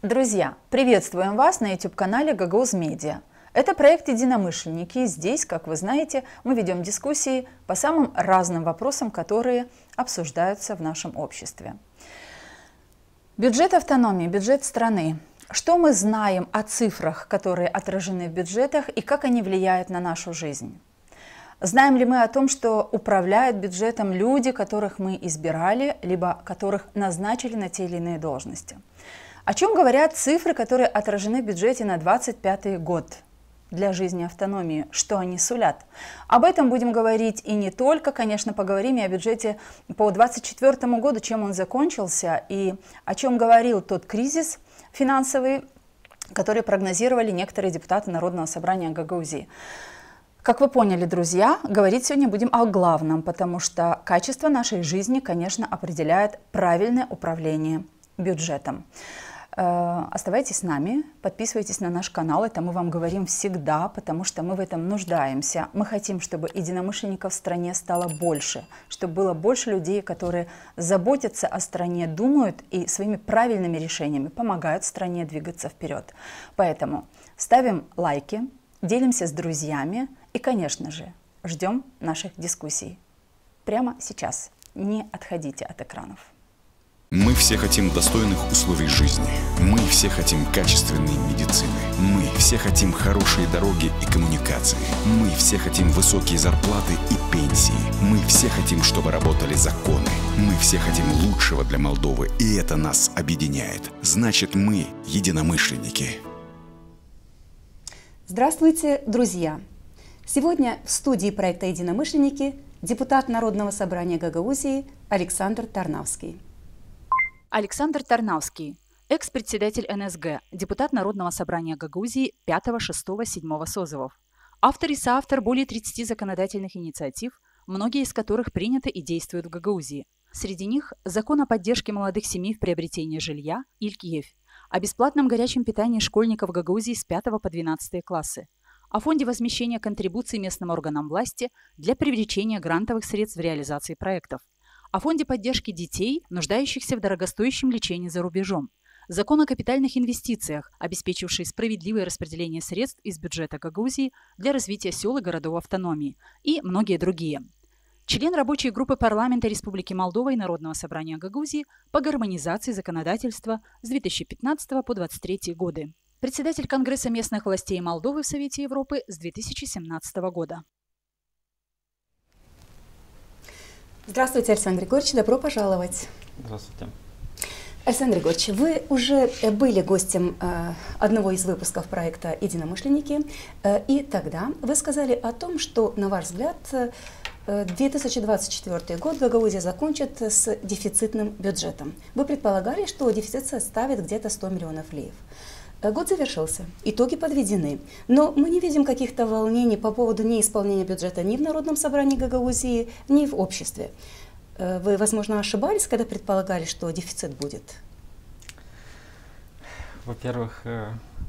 Друзья, приветствуем вас на YouTube-канале Gagauzy Media. Это проект «Единомышленники», и здесь, как вы знаете, мы ведем дискуссии по самым разным вопросам, которые обсуждаются в нашем обществе. Бюджет автономии, бюджет страны. Что мы знаем о цифрах, которые отражены в бюджетах, и как они влияют на нашу жизнь? Знаем ли мы о том, что управляют бюджетом люди, которых мы избирали, либо которых назначили на те или иные должности? О чем говорят цифры, которые отражены в бюджете на 2025 год для жизни автономии? Что они сулят? Об этом будем говорить и не только, конечно, поговорим и о бюджете по 2024 году, чем он закончился и о чем говорил тот кризис финансовый, который прогнозировали некоторые депутаты Народного собрания Гагаузии. Как вы поняли, друзья, говорить сегодня будем о главном, потому что качество нашей жизни, конечно, определяет правильное управление бюджетом. Оставайтесь с нами, подписывайтесь на наш канал, это мы вам говорим всегда, потому что мы в этом нуждаемся. Мы хотим, чтобы единомышленников в стране стало больше, чтобы было больше людей, которые заботятся о стране, думают и своими правильными решениями помогают стране двигаться вперед. Поэтому ставим лайки, делимся с друзьями и, конечно же, ждем наших дискуссий. Прямо сейчас. Не отходите от экранов. Мы все хотим достойных условий жизни. Мы все хотим качественной медицины. Мы все хотим хорошие дороги и коммуникации. Мы все хотим высокие зарплаты и пенсии. Мы все хотим, чтобы работали законы. Мы все хотим лучшего для Молдовы, и это нас объединяет. Значит, мы единомышленники. Здравствуйте, друзья! Сегодня в студии проекта «Единомышленники» депутат Народного собрания Гагаузии Александр Тарнавский. Александр Тарнавский, экс-председатель НСГ, депутат Народного собрания Гагаузии 5, 6, 7 созывов. Автор и соавтор более 30 законодательных инициатив, многие из которых приняты и действуют в Гагаузии. Среди них закон о поддержке молодых семей в приобретении жилья Илькиев, о бесплатном горячем питании школьников Гагаузии с 5 по 12 классы, о фонде возмещения контрибуций местным органам власти для привлечения грантовых средств в реализации проектов, о фонде поддержки детей, нуждающихся в дорогостоящем лечении за рубежом, закон о капитальных инвестициях, обеспечивший справедливое распределение средств из бюджета Гагаузии для развития сел и городов автономии и многие другие. Член рабочей группы парламента Республики Молдова и Народного собрания Гагаузии по гармонизации законодательства с 2015 по 2023 годы. Председатель Конгресса местных властей Молдовы в Совете Европы с 2017 года. Здравствуйте, Александр Григорьевич, добро пожаловать. Здравствуйте. Александр Григорьевич, вы уже были гостем одного из выпусков проекта «Единомышленники», и тогда вы сказали о том, что, на ваш взгляд, 2024 год Гагаузия закончит с дефицитным бюджетом. Вы предполагали, что дефицит составит где-то 100 миллионов леев. Год завершился, итоги подведены, но мы не видим каких-то волнений по поводу неисполнения бюджета ни в Народном собрании Гагаузии, ни в обществе. Вы, возможно, ошибались, когда предполагали, что дефицит будет? Во-первых,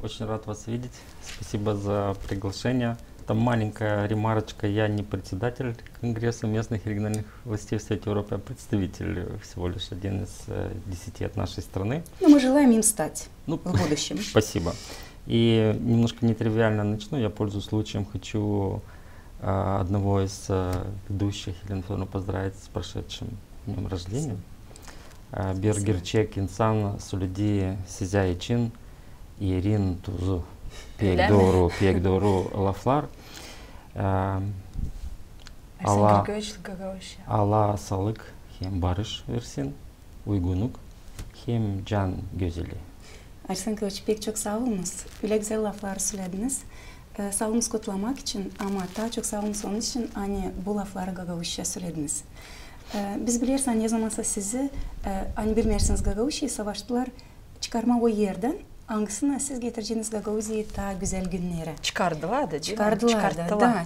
очень рад вас видеть. Спасибо за приглашение. Там маленькая ремарочка. Я не председатель Конгресса местных и региональных властей в Совете Европы, а представитель всего лишь один из 10 от нашей страны. Но мы желаем им стать в будущем. Спасибо. И немножко нетривиально начну. Я, пользуясь случаем, хочу одного из ведущих Елену Федоровну поздравить с прошедшим днем рождения. Бергерчек инсан Сулюди Сизяичин Ирин Тузу Пегдору Лафлар Алла Салык Хем Барыш Версин Уйгунук Хem Can Gözeli. Alexander Gregorievich, pek çok sağ olunuz. Öyle güzel laflar söylediniz. Sağ olunuz kutlamak için ama daha çok sağ olunuz onun için hani bu lafları Gagauzca söylediniz. Biz biliriz hani ne zamansa sizi hani bilmersiniz Gagauzca'yı savaştılar çıkarma o yerden. Hangisini siz getireceğiniz Gagauzya'yı daha güzel günlere? Çıkardılar da.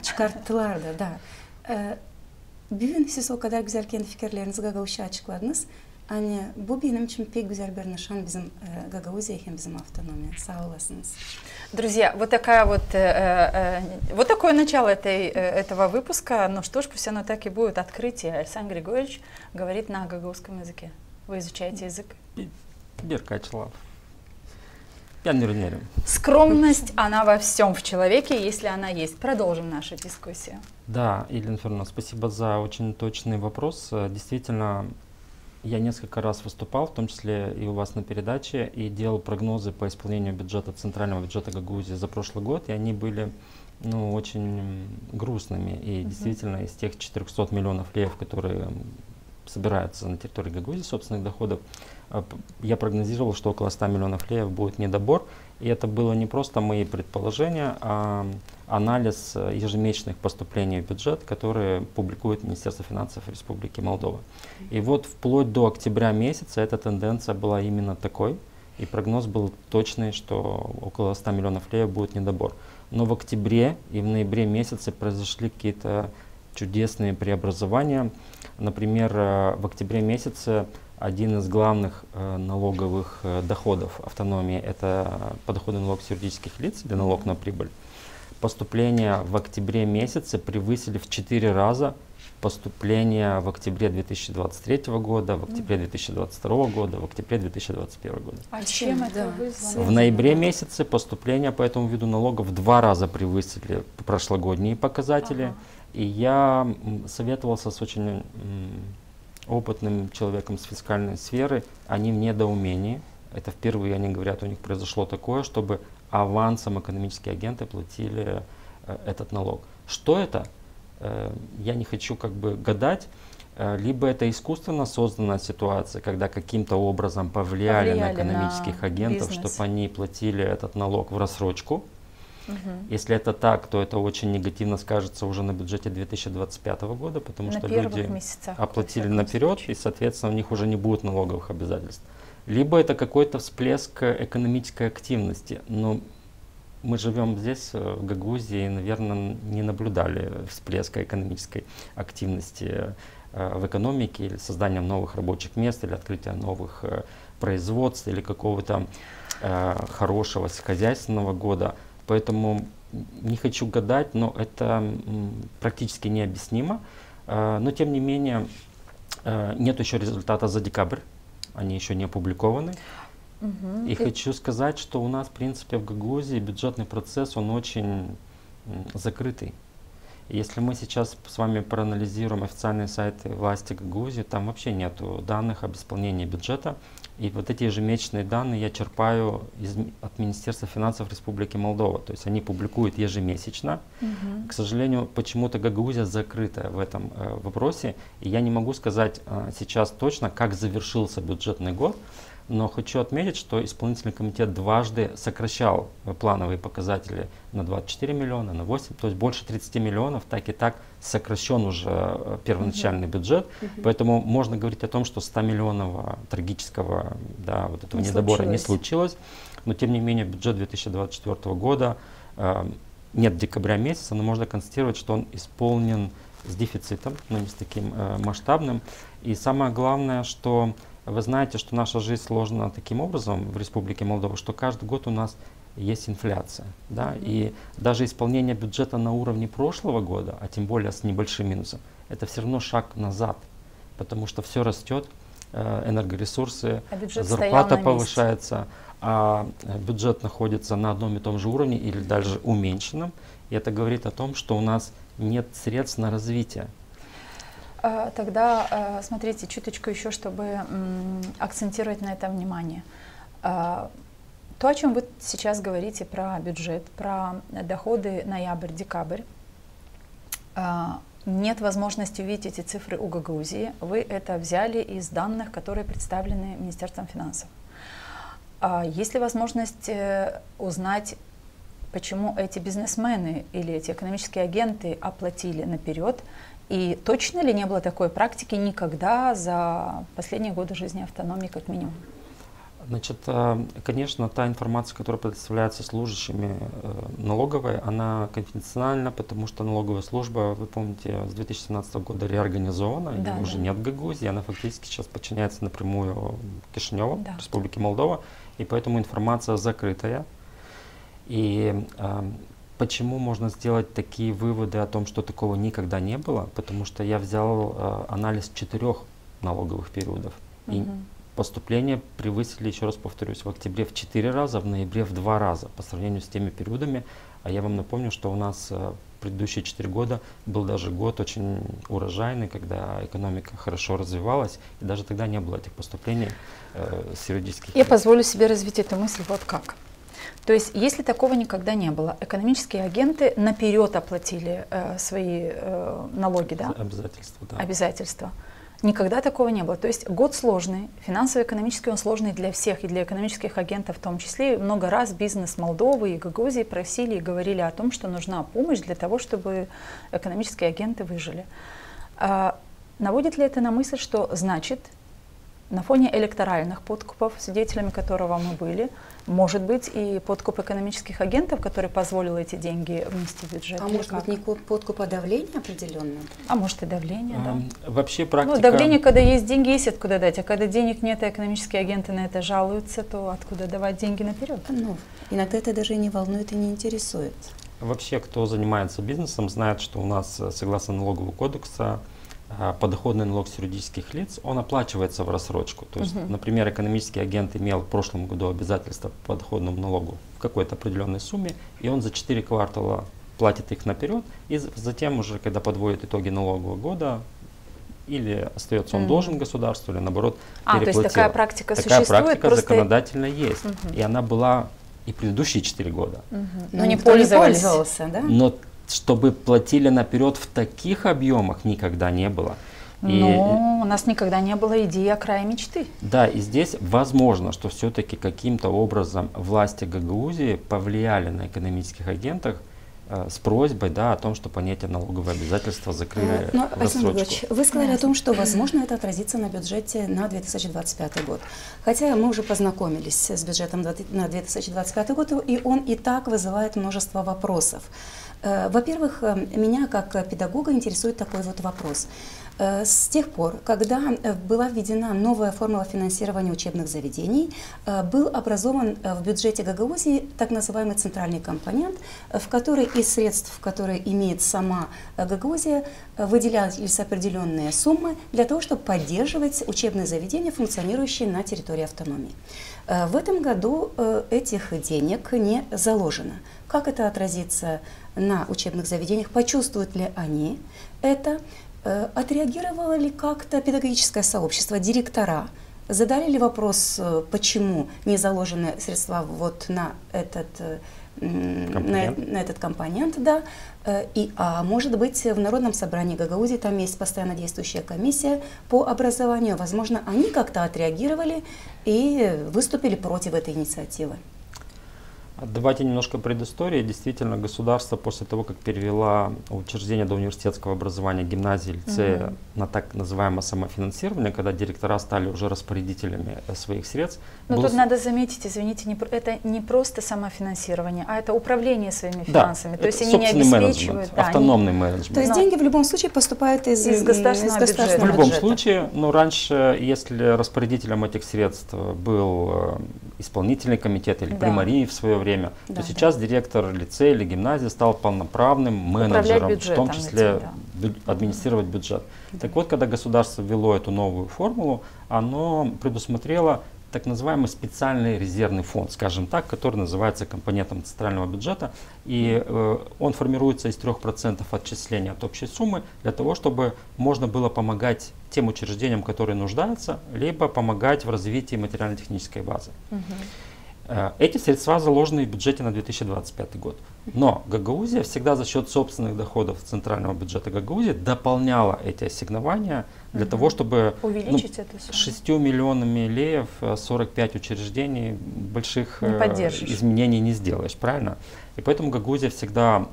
Çıkarttılar da. Bugün siz o kadar güzel kendi fikirlerinizi Gagauzca açıkladınız. Hani bu benim için pek güzel bir nişan bizim Гагаузия и bizim автономия. Sağ olasınız. Друзья, вот такое начало этого выпуска. Ну что ж, пусть оно так и будет. Открытие. Александр Григорьевич говорит на гагаузском языке. Вы изучаете язык? Беркачлав. Пионеры. Скромность, она во всем в человеке, если она есть. Продолжим нашу дискуссию. Да, Елена Федоровна, спасибо за очень точный вопрос. Действительно, я несколько раз выступал, в том числе и у вас на передаче, и делал прогнозы по исполнению бюджета, центрального бюджета Гагаузии за прошлый год, и они были очень грустными. И действительно, из тех 400 миллионов леев, которые собираются на территории Гагаузии, собственных доходов, я прогнозировал, что около 100 миллионов леев будет недобор. И это было не просто мои предположения, а анализ ежемесячных поступлений в бюджет, которые публикует Министерство финансов Республики Молдова. И вот вплоть до октября месяца эта тенденция была именно такой. И прогноз был точный, что около 100 миллионов леев будет недобор. Но в октябре и в ноябре месяце произошли какие-то чудесные преобразования. Например, в октябре месяце один из главных налоговых доходов автономии — это подоходный налог с юридических лиц или налог на прибыль. Поступления в октябре месяце превысили в 4 раза поступления в октябре 2023 года, в октябре 2022 года, в октябре 2021 года. А чем это вызвано? В ноябре месяце поступления по этому виду налога в 2 раза превысили прошлогодние показатели. И я советовался с очень опытным человеком с фискальной сферы, они в недоумении. Это впервые они говорят, у них произошло такое, чтобы авансом экономические агенты платили этот налог. Что это? Я не хочу гадать. Либо это искусственно созданная ситуация, когда каким-то образом повлияли на экономических агентов, чтобы они платили этот налог в рассрочку. Если это так, то это очень негативно скажется уже на бюджете 2025 года, потому что люди оплатили наперед, и, соответственно, у них уже не будет налоговых обязательств. Либо это какой-то всплеск экономической активности. Но мы живем здесь, в Гагаузии, и, наверное, не наблюдали всплеска экономической активности в экономике или созданием новых рабочих мест, или открытия новых производств, или какого-то хорошего хозяйственного года. Поэтому не хочу гадать, но это практически необъяснимо. Но тем не менее, нет еще результата за декабрь, они еще не опубликованы. И хочу сказать, что у нас, в принципе, в Гагаузии бюджетный процесс, он очень закрытый. И если мы сейчас с вами проанализируем официальные сайты власти Гагаузии, там вообще нету данных об исполнении бюджета. И вот эти ежемесячные данные я черпаю от Министерства финансов Республики Молдова. То есть они публикуют ежемесячно. К сожалению, почему-то Гагаузия закрыта в этом вопросе. И я не могу сказать сейчас точно, как завершился бюджетный год. Но хочу отметить, что исполнительный комитет дважды сокращал плановые показатели на 24 миллиона, на 8, то есть больше 30 миллионов, так и так сокращен уже первоначальный бюджет. Поэтому можно говорить о том, что 100 миллионов трагического вот этого недобора не случилось. Но тем не менее бюджет 2024 года, нет декабря месяца, но можно констатировать, что он исполнен с дефицитом, но не с таким масштабным. И самое главное, что вы знаете, что наша жизнь сложена таким образом в Республике Молдова, что каждый год у нас есть инфляция. Да? И даже исполнение бюджета на уровне прошлого года, а тем более с небольшим минусом, это все равно шаг назад, потому что все растет, энергоресурсы, зарплата повышается, а бюджет находится на одном и том же уровне или даже уменьшенном. И это говорит о том, что у нас нет средств на развитие. Тогда смотрите, чуточку еще, чтобы акцентировать на этом внимание. То, о чем вы сейчас говорите про бюджет, про доходы ноябрь-декабрь, нет возможности увидеть эти цифры у Гагаузии. Вы это взяли из данных, которые представлены Министерством финансов. Есть ли возможность узнать, почему эти бизнесмены или эти экономические агенты оплатили наперед? И точно ли не было такой практики никогда за последние годы жизни автономии, как минимум? Значит, конечно, та информация, которая предоставляется служащими налоговой, она конфиденциальна, потому что налоговая служба, вы помните, с 2017 года реорганизована, ее уже нет в Гагаузии, она фактически сейчас подчиняется напрямую Кишиневу, Республике Молдова, и поэтому информация закрытая. И почему можно сделать такие выводы о том, что такого никогда не было? Потому что я взял анализ 4 налоговых периодов. И поступления превысили, еще раз повторюсь, в октябре в 4 раза, в ноябре в 2 раза по сравнению с теми периодами. А я вам напомню, что у нас предыдущие 4 года был даже год очень урожайный, когда экономика хорошо развивалась, и даже тогда не было этих поступлений с юридических Я лиц. позволю себе развить эту мысль вот как. То есть, если такого никогда не было, экономические агенты наперед оплатили свои налоги, да? Обязательства, да. Обязательства. Никогда такого не было. То есть год сложный, финансово-экономически он сложный для всех, и для экономических агентов в том числе. Много раз бизнес Молдовы и Гагаузии просили и говорили о том, что нужна помощь для того, чтобы экономические агенты выжили. Наводит ли это на мысль, что значит, на фоне электоральных подкупов, свидетелями которого мы были, может быть и подкуп экономических агентов, который позволил эти деньги внести в бюджет? А может быть не подкуп, а давление определенное? А может и давление, да. Вообще практика... Ну, давление, когда есть деньги, есть откуда дать, а когда денег нет, и экономические агенты на это жалуются, то откуда давать деньги наперед? Ну, иногда это даже не волнует и не интересует. Вообще, кто занимается бизнесом, знает, что у нас, согласно налогового кодекса, подоходный налог с юридических лиц, он оплачивается в рассрочку. То есть, например, экономический агент имел в прошлом году обязательства по подоходному налогу в какой-то определенной сумме, и он за 4 квартала платит их наперед, и затем уже, когда подводит итоги налогового года, или остается он должен государству, или наоборот переплатил. То есть такая практика такая существует? Практика просто... законодательно есть. И она была и предыдущие 4 года. Но не никто пользовались. пользовался, да? Но чтобы платили наперед в таких объемах, никогда не было. Но у нас никогда не было идеи о крае мечты. Да, и здесь возможно, что все-таки каким-то образом власти Гагаузии повлияли на экономических агентов с просьбой, да, о том, чтобы они эти налоговые обязательства закрыли Но, в Александр рассрочку. Григорьевич, вы сказали о том, что, возможно, это отразится на бюджете на 2025 год. Хотя мы уже познакомились с бюджетом на 2025 год, и он и так вызывает множество вопросов. Во-первых, меня как педагога интересует такой вот вопрос. С тех пор, когда была введена новая формула финансирования учебных заведений, был образован в бюджете Гагаузии так называемый центральный компонент, в который из средств, которые имеет сама Гагаузия, выделялись определенные суммы для того, чтобы поддерживать учебные заведения, функционирующие на территории автономии. В этом году этих денег не заложено. Как это отразится на учебных заведениях? Почувствуют ли они это? Отреагировало ли как-то педагогическое сообщество, директора? Задали ли вопрос, почему не заложены средства вот на этот компонент, да? А может быть, в Народном собрании Гагаузии там есть постоянно действующая комиссия по образованию. Возможно, они как-то отреагировали и выступили против этой инициативы. Давайте немножко предыстории. Действительно, государство после того, как перевело учреждение до университетского образования, гимназии, лицея на так называемое самофинансирование, когда директора стали уже распорядителями своих средств. Но тут надо заметить, извините, это не просто самофинансирование, а это управление своими финансами. Да, то есть они не обеспечивают. Да, автономный менеджмент. То есть деньги в любом случае поступают из государственного бюджета. В любом случае, но раньше, если распорядителем этих средств был исполнительный комитет или примарий в свое время, то сейчас директор лицея или гимназии стал полноправным менеджером, в том числе администрировать бюджет. Так вот, когда государство ввело эту новую формулу, оно предусмотрело так называемый специальный резервный фонд, скажем так, который называется компонентом центрального бюджета, и он формируется из 3% отчисления от общей суммы для того, чтобы можно было помогать тем учреждениям, которые нуждаются, либо помогать в развитии материально-технической базы. Эти средства заложены в бюджете на 2025 год. Но Гагаузия всегда за счет собственных доходов центрального бюджета Гагаузии дополняла эти ассигнования для того, чтобы увеличить эту сумму. 6 миллионами леев 45 учреждений больших изменений не сделаешь, правильно? И поэтому Гагаузия всегда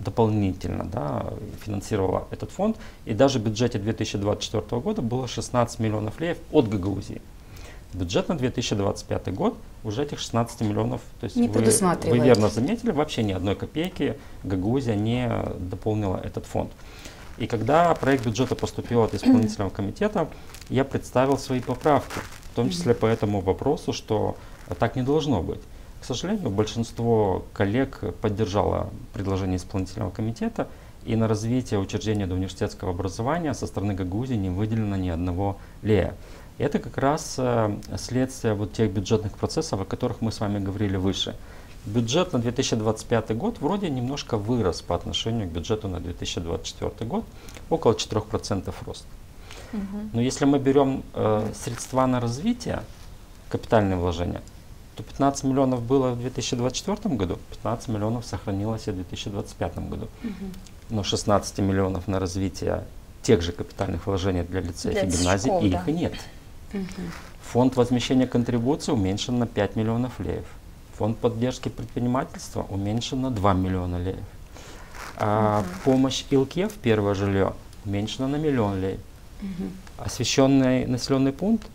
дополнительно финансировала этот фонд. И даже в бюджете 2024 года было 16 миллионов леев от Гагаузии. Бюджет на 2025 год уже этих 16 миллионов, то есть вы верно заметили, вообще ни одной копейки Гагаузия не дополнила этот фонд. И когда проект бюджета поступил от исполнительного комитета, я представил свои поправки, в том числе по этому вопросу, что так не должно быть. К сожалению, большинство коллег поддержало предложение исполнительного комитета, и на развитие учреждения до университетского образования со стороны Гагаузии не выделено ни одного лея. Это как раз следствие вот тех бюджетных процессов, о которых мы с вами говорили выше. Бюджет на 2025 год вроде немножко вырос по отношению к бюджету на 2024 год, около 4% рост. Но если мы берем средства на развитие, капитальные вложения, то 15 миллионов было в 2024 году, 15 миллионов сохранилось и в 2025 году. Но 16 миллионов на развитие тех же капитальных вложений для лицеев и гимназий, школ, их и нет. Фонд возмещения контрибуций уменьшен на 5 миллионов леев. Фонд поддержки предпринимательства уменьшен на 2 миллиона леев. Помощь ИЛКЕ в первое жилье уменьшена на 1 миллион леев. Освещенный населенный пункт,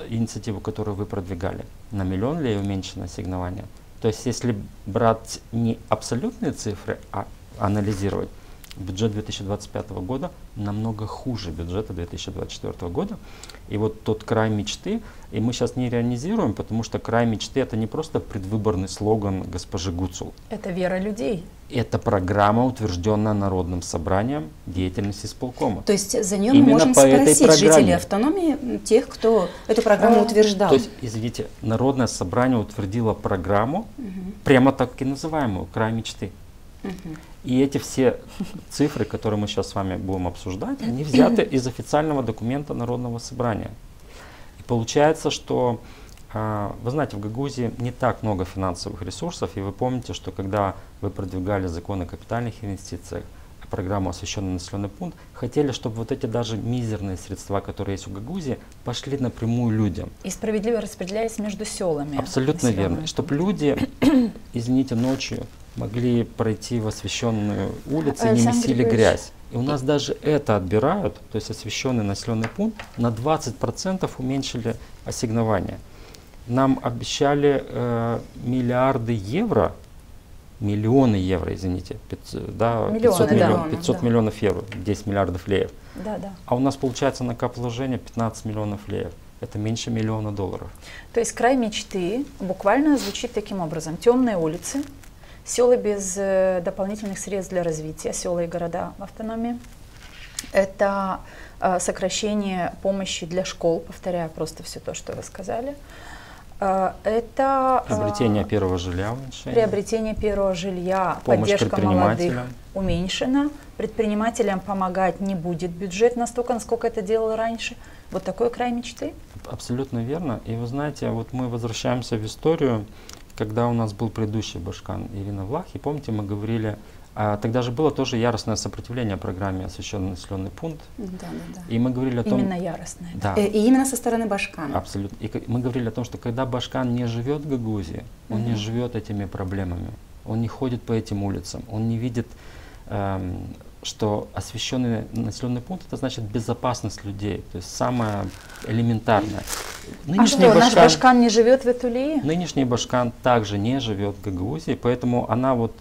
инициативу, которую вы продвигали, на 1 миллион леев уменьшено ассигнование. То есть если брать не абсолютные цифры, а анализировать, бюджет 2025 года намного хуже бюджета 2024 года. И вот тот край мечты, и мы сейчас не иронизируем, потому что край мечты — это не просто предвыборный слоган госпожи Гуцул. Это вера людей. Это программа, утвержденная Народным собранием деятельности исполкома. То есть за нее мы можем спросить жителей автономии, тех, кто эту программу утверждал. То есть, извините, Народное собрание утвердило программу, прямо так и называемую «Край мечты». И эти все цифры, которые мы сейчас с вами будем обсуждать, они взяты из официального документа Народного собрания. И получается, что, вы знаете, в Гагаузии не так много финансовых ресурсов, и вы помните, что когда вы продвигали закон о капитальных инвестициях, программу «Освещенный населенный пункт», хотели, чтобы вот эти даже мизерные средства, которые есть у Гагаузии, пошли напрямую людям. И справедливо распределялись между селами. Абсолютно верно. Чтобы люди, извините, ночью могли пройти в освещенную улицу и не месили грязь. И у нас даже это отбирают, то есть освещенный населенный пункт, на 20% уменьшили ассигнования. Нам обещали миллиарды евро, миллионы евро, извините, 500 миллионов евро, 10 миллиардов леев. А у нас получается на капвложение 15 миллионов леев. Это меньше $1 миллиона. То есть край мечты буквально звучит таким образом. Темные улицы, села без дополнительных средств для развития, села и города в автономии. Это сокращение помощи для школ, повторяю просто все то, что вы сказали. Это приобретение первого жилья уменьшение. Приобретение первого жилья, помощь поддержка молодых уменьшена. Предпринимателям помогать не будет бюджет настолько, насколько это делал раньше. Вот такой край мечты? Абсолютно верно. И вы знаете, вот мы возвращаемся в историю, когда у нас был предыдущий башкан Ирина Влах, и помните, мы говорили, тогда же было тоже яростное сопротивление программе «Освещенный населенный пункт». Да. И мы говорили о том... Именно яростное. Да. И именно со стороны башкана. Абсолютно. И мы говорили о том, что когда башкан не живет в Гагаузии, он не живет этими проблемами, он не ходит по этим улицам, он не видит, что освещенный населенный пункт — это значит безопасность людей, то есть самое элементарное. Наш башкан не живет в Этулии? Нынешний башкан также не живет в Гагаузии, поэтому она вот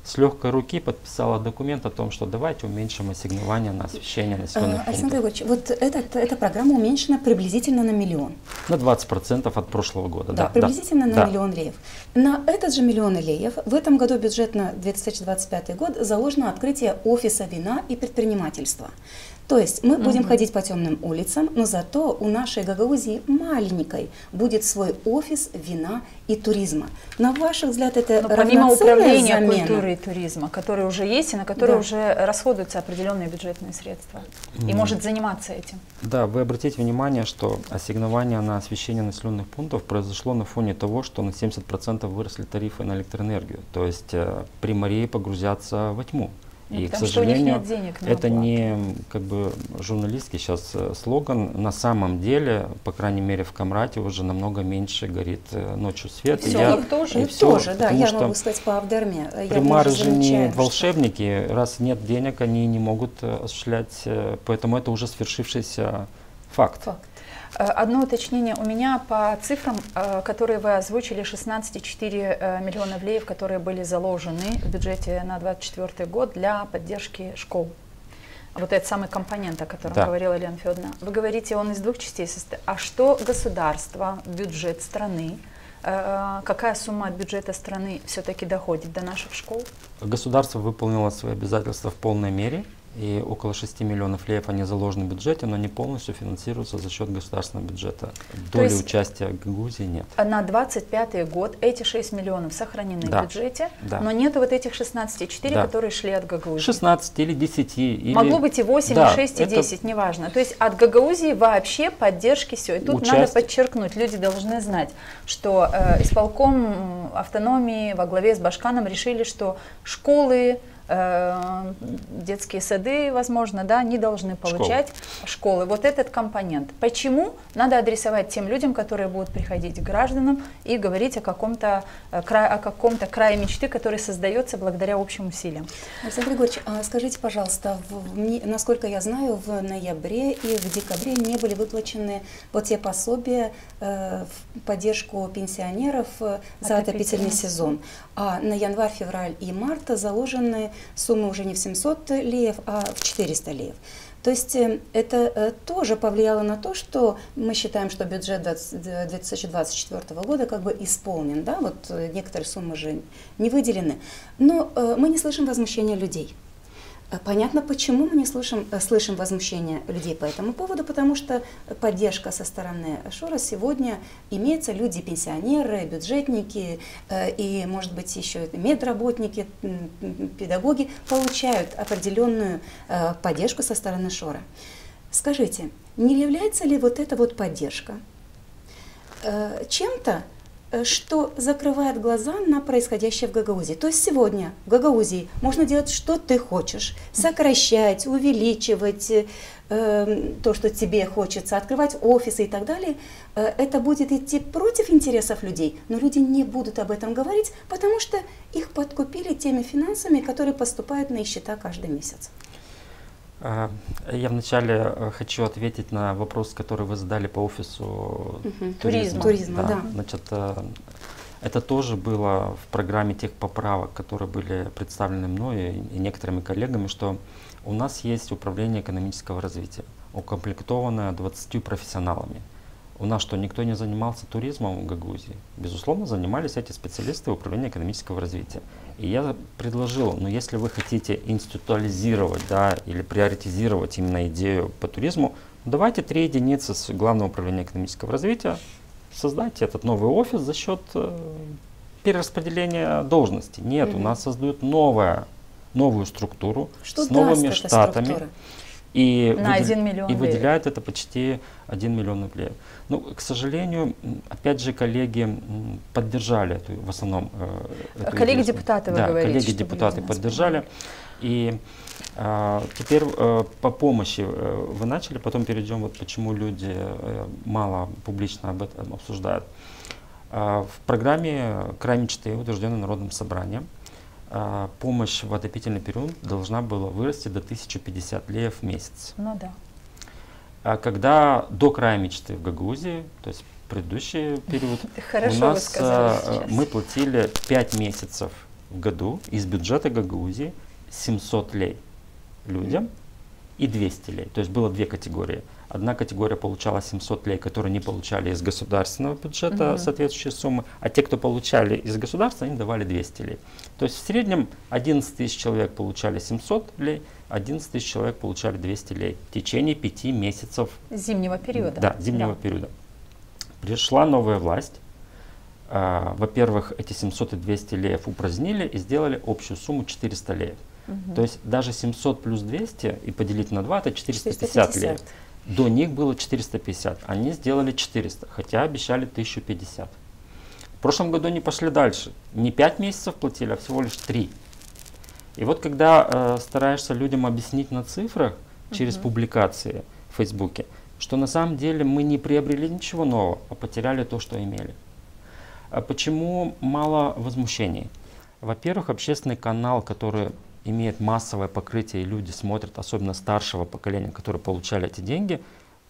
с легкой руки подписала документ о том, что давайте уменьшим ассигнования на освещение населенных пунктов. Александр Григорьевич, вот эта программа уменьшена приблизительно на 1 миллион. На 20% от прошлого года. Да, приблизительно на 1 миллион леев. На этот же 1 миллион леев в этом году бюджет на 2025 год заложено открытие офиса вина и предпринимательства. То есть мы будем ходить по темным улицам, но зато у нашей Гагаузии маленькой будет свой офис вина и туризма. На ваш взгляд, это помимо управления замена? Культурой и туризма, который уже есть и на который уже расходуются определенные бюджетные средства, и может заниматься этим. Да, вы обратите внимание, что ассигнование на освещение населенных пунктов произошло на фоне того, что на 70% выросли тарифы на электроэнергию. То есть примарии погрузятся во тьму. И, к сожалению, это не как бы журналистский сейчас слоган. На самом деле, по крайней мере, в Камрате уже намного меньше горит ночью свет. И селах тоже? Тоже, да, я могу сказать по Авдерме. Примары же не волшебники. Раз нет денег, они не могут осуществлять, поэтому это уже свершившийся факт. Одно уточнение у меня по цифрам, которые вы озвучили, 16,4 миллиона леев, которые были заложены в бюджете на 2024 год для поддержки школ. Вот этот самый компонент, о котором говорила Елена Федоровна. Вы говорите, он из двух частей состоит. А что государство, бюджет страны, какая сумма от бюджета страны все-таки доходит до наших школ? Государство выполнило свои обязательства в полной мере. И около 6 миллионов леев они заложены в бюджете, но не полностью финансируются за счет государственного бюджета. Доли участия Гагаузии нет. На 2025 год эти 6 миллионов сохранены в бюджете, но нет вот этих 16,4, которые шли от Гагаузии. 16 или 10. Или... Могло быть и 8, и 6, и 10, неважно. То есть от Гагаузии вообще поддержки все. И тут надо подчеркнуть, люди должны знать, что исполком автономии во главе с Башканом решили, что школы, детские сады, возможно, да, не должны получать школы. Вот этот компонент. Почему? Надо адресовать тем людям, которые будут приходить к гражданам и говорить о каком-то крае мечты, который создается благодаря общим усилиям. Александр Григорьевич, скажите, пожалуйста, насколько я знаю, в ноябре и в декабре не были выплачены вот те пособия в поддержку пенсионеров за отопительный сезон. А на январь, февраль и март заложены суммы уже не в 700 леев, а в 400 леев. То есть это тоже повлияло на то, что мы считаем, что бюджет 2024 года как бы исполнен, да, вот некоторые суммы же не выделены, но мы не слышим возмущения людей. Понятно, почему мы не слышим возмущения людей по этому поводу, потому что поддержка со стороны Шора сегодня имеется, люди, пенсионеры, бюджетники и, может быть, еще медработники, педагоги получают определенную поддержку со стороны Шора. Скажите, не является ли вот эта вот поддержка чем-то, что закрывает глаза на происходящее в Гагаузии? То есть сегодня в Гагаузии можно делать, что ты хочешь, сокращать, увеличивать то, что тебе хочется, открывать офисы и так далее. Это будет идти против интересов людей, но люди не будут об этом говорить, потому что их подкупили теми финансами, которые поступают на их счета каждый месяц. Я вначале хочу ответить на вопрос, который вы задали по офису туризма. Да. Значит, это тоже было в программе тех поправок, которые были представлены мной и некоторыми коллегами, что у нас есть управление экономического развития, укомплектованное 20 профессионалами. У нас что, никто не занимался туризмом в Гагаузии? Безусловно, занимались эти специалисты управления экономического развития. И я предложил, ну если вы хотите институализировать, да, или приоритизировать именно идею по туризму, давайте 3 единицы с Главного управления экономического развития, создайте этот новый офис за счет перераспределения должностей. Нет, у нас создают новую структуру с новыми штатами. И выделяют это почти 1 миллион леев. Ну, к сожалению, опять же, коллеги поддержали эту, в основном коллеги-депутаты, вы говорите. Коллеги-депутаты поддержали. И теперь по помощи вы начали, потом перейдем, вот почему люди мало публично об этом обсуждают. В программе «Край мечты», утвержденной Народным собранием, помощь в отопительный период должна была вырасти до 1050 леев в месяц. Ну да. А когда до края мечты в Гагаузии, то есть предыдущий период, у нас мы платили 5 месяцев в году из бюджета Гагаузии 700 лей людям и 200 лей. То есть было 2 категории. Одна категория получала 700 лей, которые не получали из государственного бюджета соответствующие суммы, а те, кто получали из государства, они давали 200 лей. То есть в среднем 11 тысяч человек получали 700 лей, 11 тысяч человек получали 200 лей в течение 5 месяцев. Зимнего периода. Да, зимнего периода. Пришла новая власть. Во-первых, эти 700 и 200 леев упразднили и сделали общую сумму 400 леев. То есть даже 700 плюс 200 и поделить на 2 это 450 леев. До них было 450, они сделали 400, хотя обещали 1050. В прошлом году они пошли дальше, не 5 месяцев платили, а всего лишь 3. И вот когда стараешься людям объяснить на цифрах через публикации в Фейсбуке, что на самом деле мы не приобрели ничего нового, а потеряли то, что имели. А почему мало возмущений? Во-первых, общественный канал, который имеет массовое покрытие, и люди смотрят, особенно старшего поколения, которые получали эти деньги,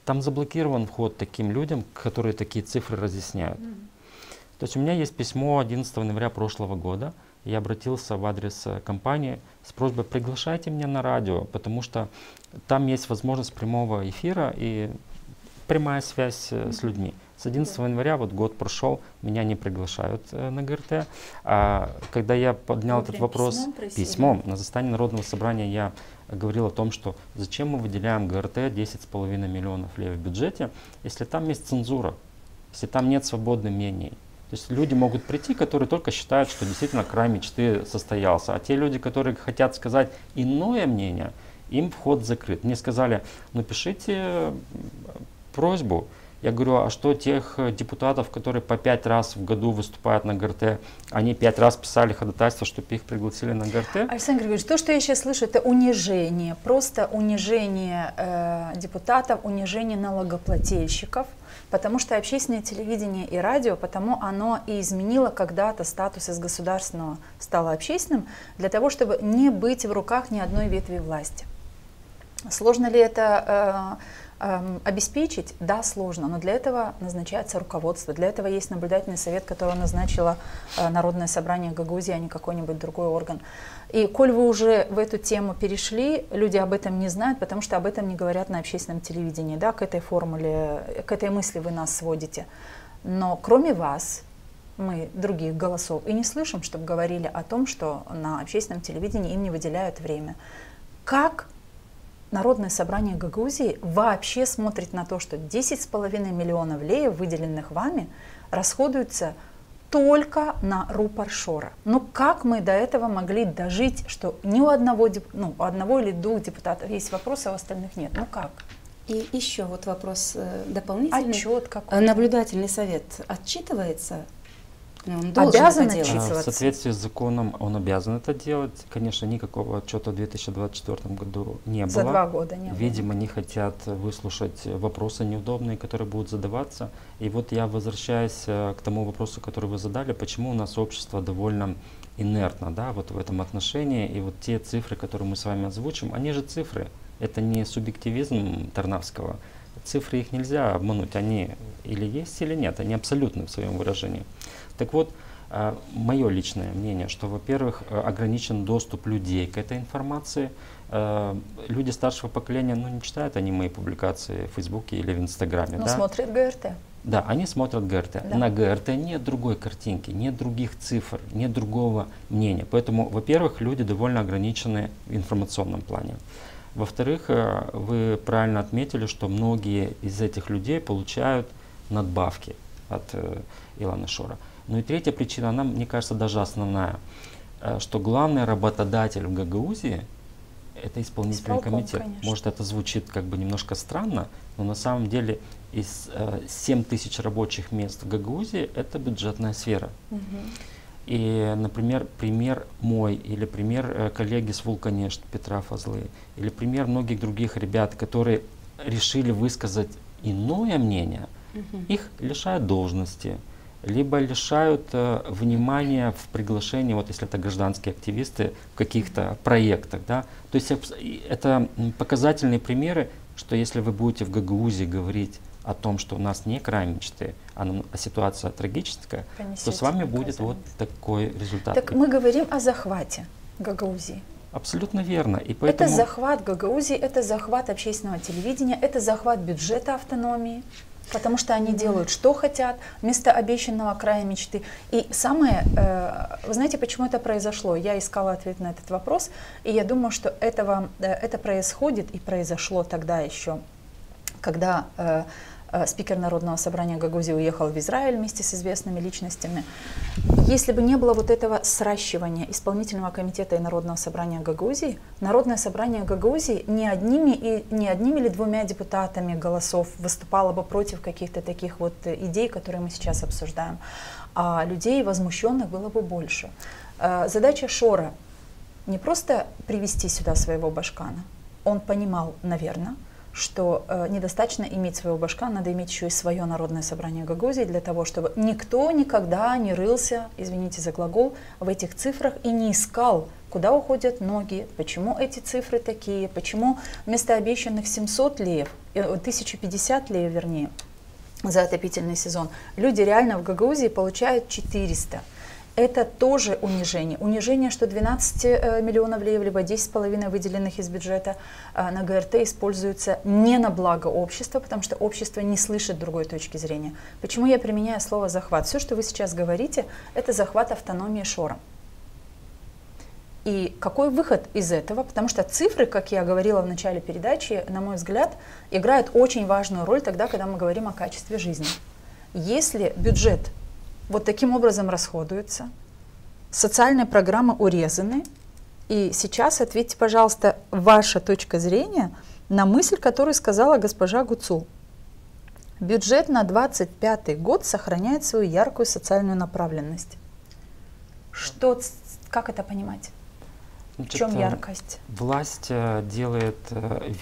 там заблокирован вход таким людям, которые такие цифры разъясняют. То есть у меня есть письмо 11 января прошлого года, я обратился в адрес компании с просьбой: приглашайте меня на радио, потому что там есть возможность прямого эфира и прямая связь с людьми. С 11 января, вот год прошел, меня не приглашают на ГРТ. А когда я поднял этот вопрос письмом, на заседании Народного собрания я говорил о том, что зачем мы выделяем ГРТ 10,5 миллионов лев в бюджете, если там есть цензура, если там нет свободы мнений. То есть люди могут прийти, которые только считают, что действительно край мечты состоялся. А те люди, которые хотят сказать иное мнение, им вход закрыт. Мне сказали, напишите просьбу. Я говорю, а что тех депутатов, которые по 5 раз в году выступают на ГРТ, они 5 раз писали ходатайство, чтобы их пригласили на ГРТ? Александр Григорьевич, то, что я сейчас слышу, это унижение, просто унижение депутатов, унижение налогоплательщиков, потому что общественное телевидение и радио, потому оно и изменило когда-то статус из государственного, стало общественным, для того, чтобы не быть в руках ни одной ветви власти. Сложно ли это обеспечить? Да, сложно, но для этого назначается руководство, для этого есть наблюдательный совет, который назначило Народное собрание Гагаузии, а не какой-нибудь другой орган. И коль вы уже в эту тему перешли, люди об этом не знают, потому что об этом не говорят на общественном телевидении, да, к этой формуле, к этой мысли вы нас сводите. Но кроме вас, мы других голосов и не слышим, чтобы говорили о том, что на общественном телевидении им не выделяют время. Как Народное собрание Гагаузии вообще смотрит на то, что 10,5 миллионов леев, выделенных вами, расходуются только на рупор Шора? Ну как мы до этого могли дожить, что ни у одного, у одного или двух депутатов есть вопросы, а у остальных нет? Ну как? И еще вот вопрос дополнительный. Отчет какой? Наблюдательный совет отчитывается? Он должен обязан это делать. отчитываться? В соответствии с законом он обязан это делать. Конечно, никакого отчета в 2024 году не было. За 2 года не было. Видимо, не хотят выслушать вопросы неудобные, которые будут задаваться. И вот я возвращаюсь к тому вопросу, который вы задали, почему у нас общество довольно инертно, да, вот в этом отношении. И вот те цифры, которые мы с вами озвучим, они же цифры. Это не субъективизм Тарнавского. Цифры их нельзя обмануть. Они или есть, или нет. Они абсолютны в своем выражении. Так вот, мое личное мнение, что, во-первых, ограничен доступ людей к этой информации. Люди старшего поколения не читают они мои публикации в Фейсбуке или в Инстаграме. Но да? смотрят ГРТ. Да, они смотрят ГРТ. Да. На ГРТ нет другой картинки, нет других цифр, нет другого мнения. Поэтому, во-первых, люди довольно ограничены в информационном плане. Во-вторых, вы правильно отметили, что многие из этих людей получают надбавки от Илана Шора. Ну и третья причина, она, мне кажется, даже основная, что главный работодатель в Гагаузии – это исполнительный комитет. Конечно. Может, это звучит как бы немножко странно, но на самом деле из 7 тысяч рабочих мест в Гагаузии – это бюджетная сфера. Угу. И, например, пример мой, или пример коллеги с Вулканешт Петра Фазлы, или пример многих других ребят, которые решили высказать иное мнение, их лишают должности, либо лишают внимания в приглашении, вот если это гражданские активисты, в каких-то проектах. Да? То есть это показательные примеры, что если вы будете в Гагаузии говорить о том, что у нас не край мечты, а ситуация трагическая, то с вами будет вот такой результат. Так мы говорим о захвате Гагаузии. Абсолютно верно. И поэтому... Это захват Гагаузии, это захват общественного телевидения, это захват бюджета автономии, потому что они делают, что хотят, вместо обещанного края мечты. И самое, вы знаете, почему это произошло? Я искала ответ на этот вопрос, и я думаю, что это происходит и произошло тогда еще, когда спикер Народного собрания Гагаузии уехал в Израиль вместе с известными личностями. Если бы не было вот этого сращивания исполнительного комитета и Народного собрания Гагаузии, Народное собрание Гагаузии не одними или двумя депутатами голосов выступало бы против каких-то таких вот идей, которые мы сейчас обсуждаем, а людей возмущенных было бы больше. Задача Шора не просто привести сюда своего башкана. Он понимал, наверное, что недостаточно иметь своего башка, надо иметь еще и свое Народное собрание Гагаузии для того, чтобы никто никогда не рылся, извините за глагол, в этих цифрах и не искал, куда уходят ноги, почему эти цифры такие, почему вместо обещанных 700 леев, 1050 леев, вернее, за отопительный сезон, люди реально в Гагаузии получают 400. Это тоже унижение. Унижение, что 12 миллионов леев, либо 10,5 выделенных из бюджета на ГРТ используются не на благо общества, потому что общество не слышит другой точки зрения. Почему я применяю слово «захват»? Все, что вы сейчас говорите, это захват автономии Шора. И какой выход из этого? Потому что цифры, как я говорила в начале передачи, на мой взгляд, играют очень важную роль тогда, когда мы говорим о качестве жизни. Если бюджет вот таким образом расходуется, социальные программы урезаны, и сейчас ответьте, пожалуйста, ваша точка зрения на мысль, которую сказала госпожа Гуцул. Бюджет на 2025 год сохраняет свою яркую социальную направленность. Как это понимать? В чем яркость? Власть делает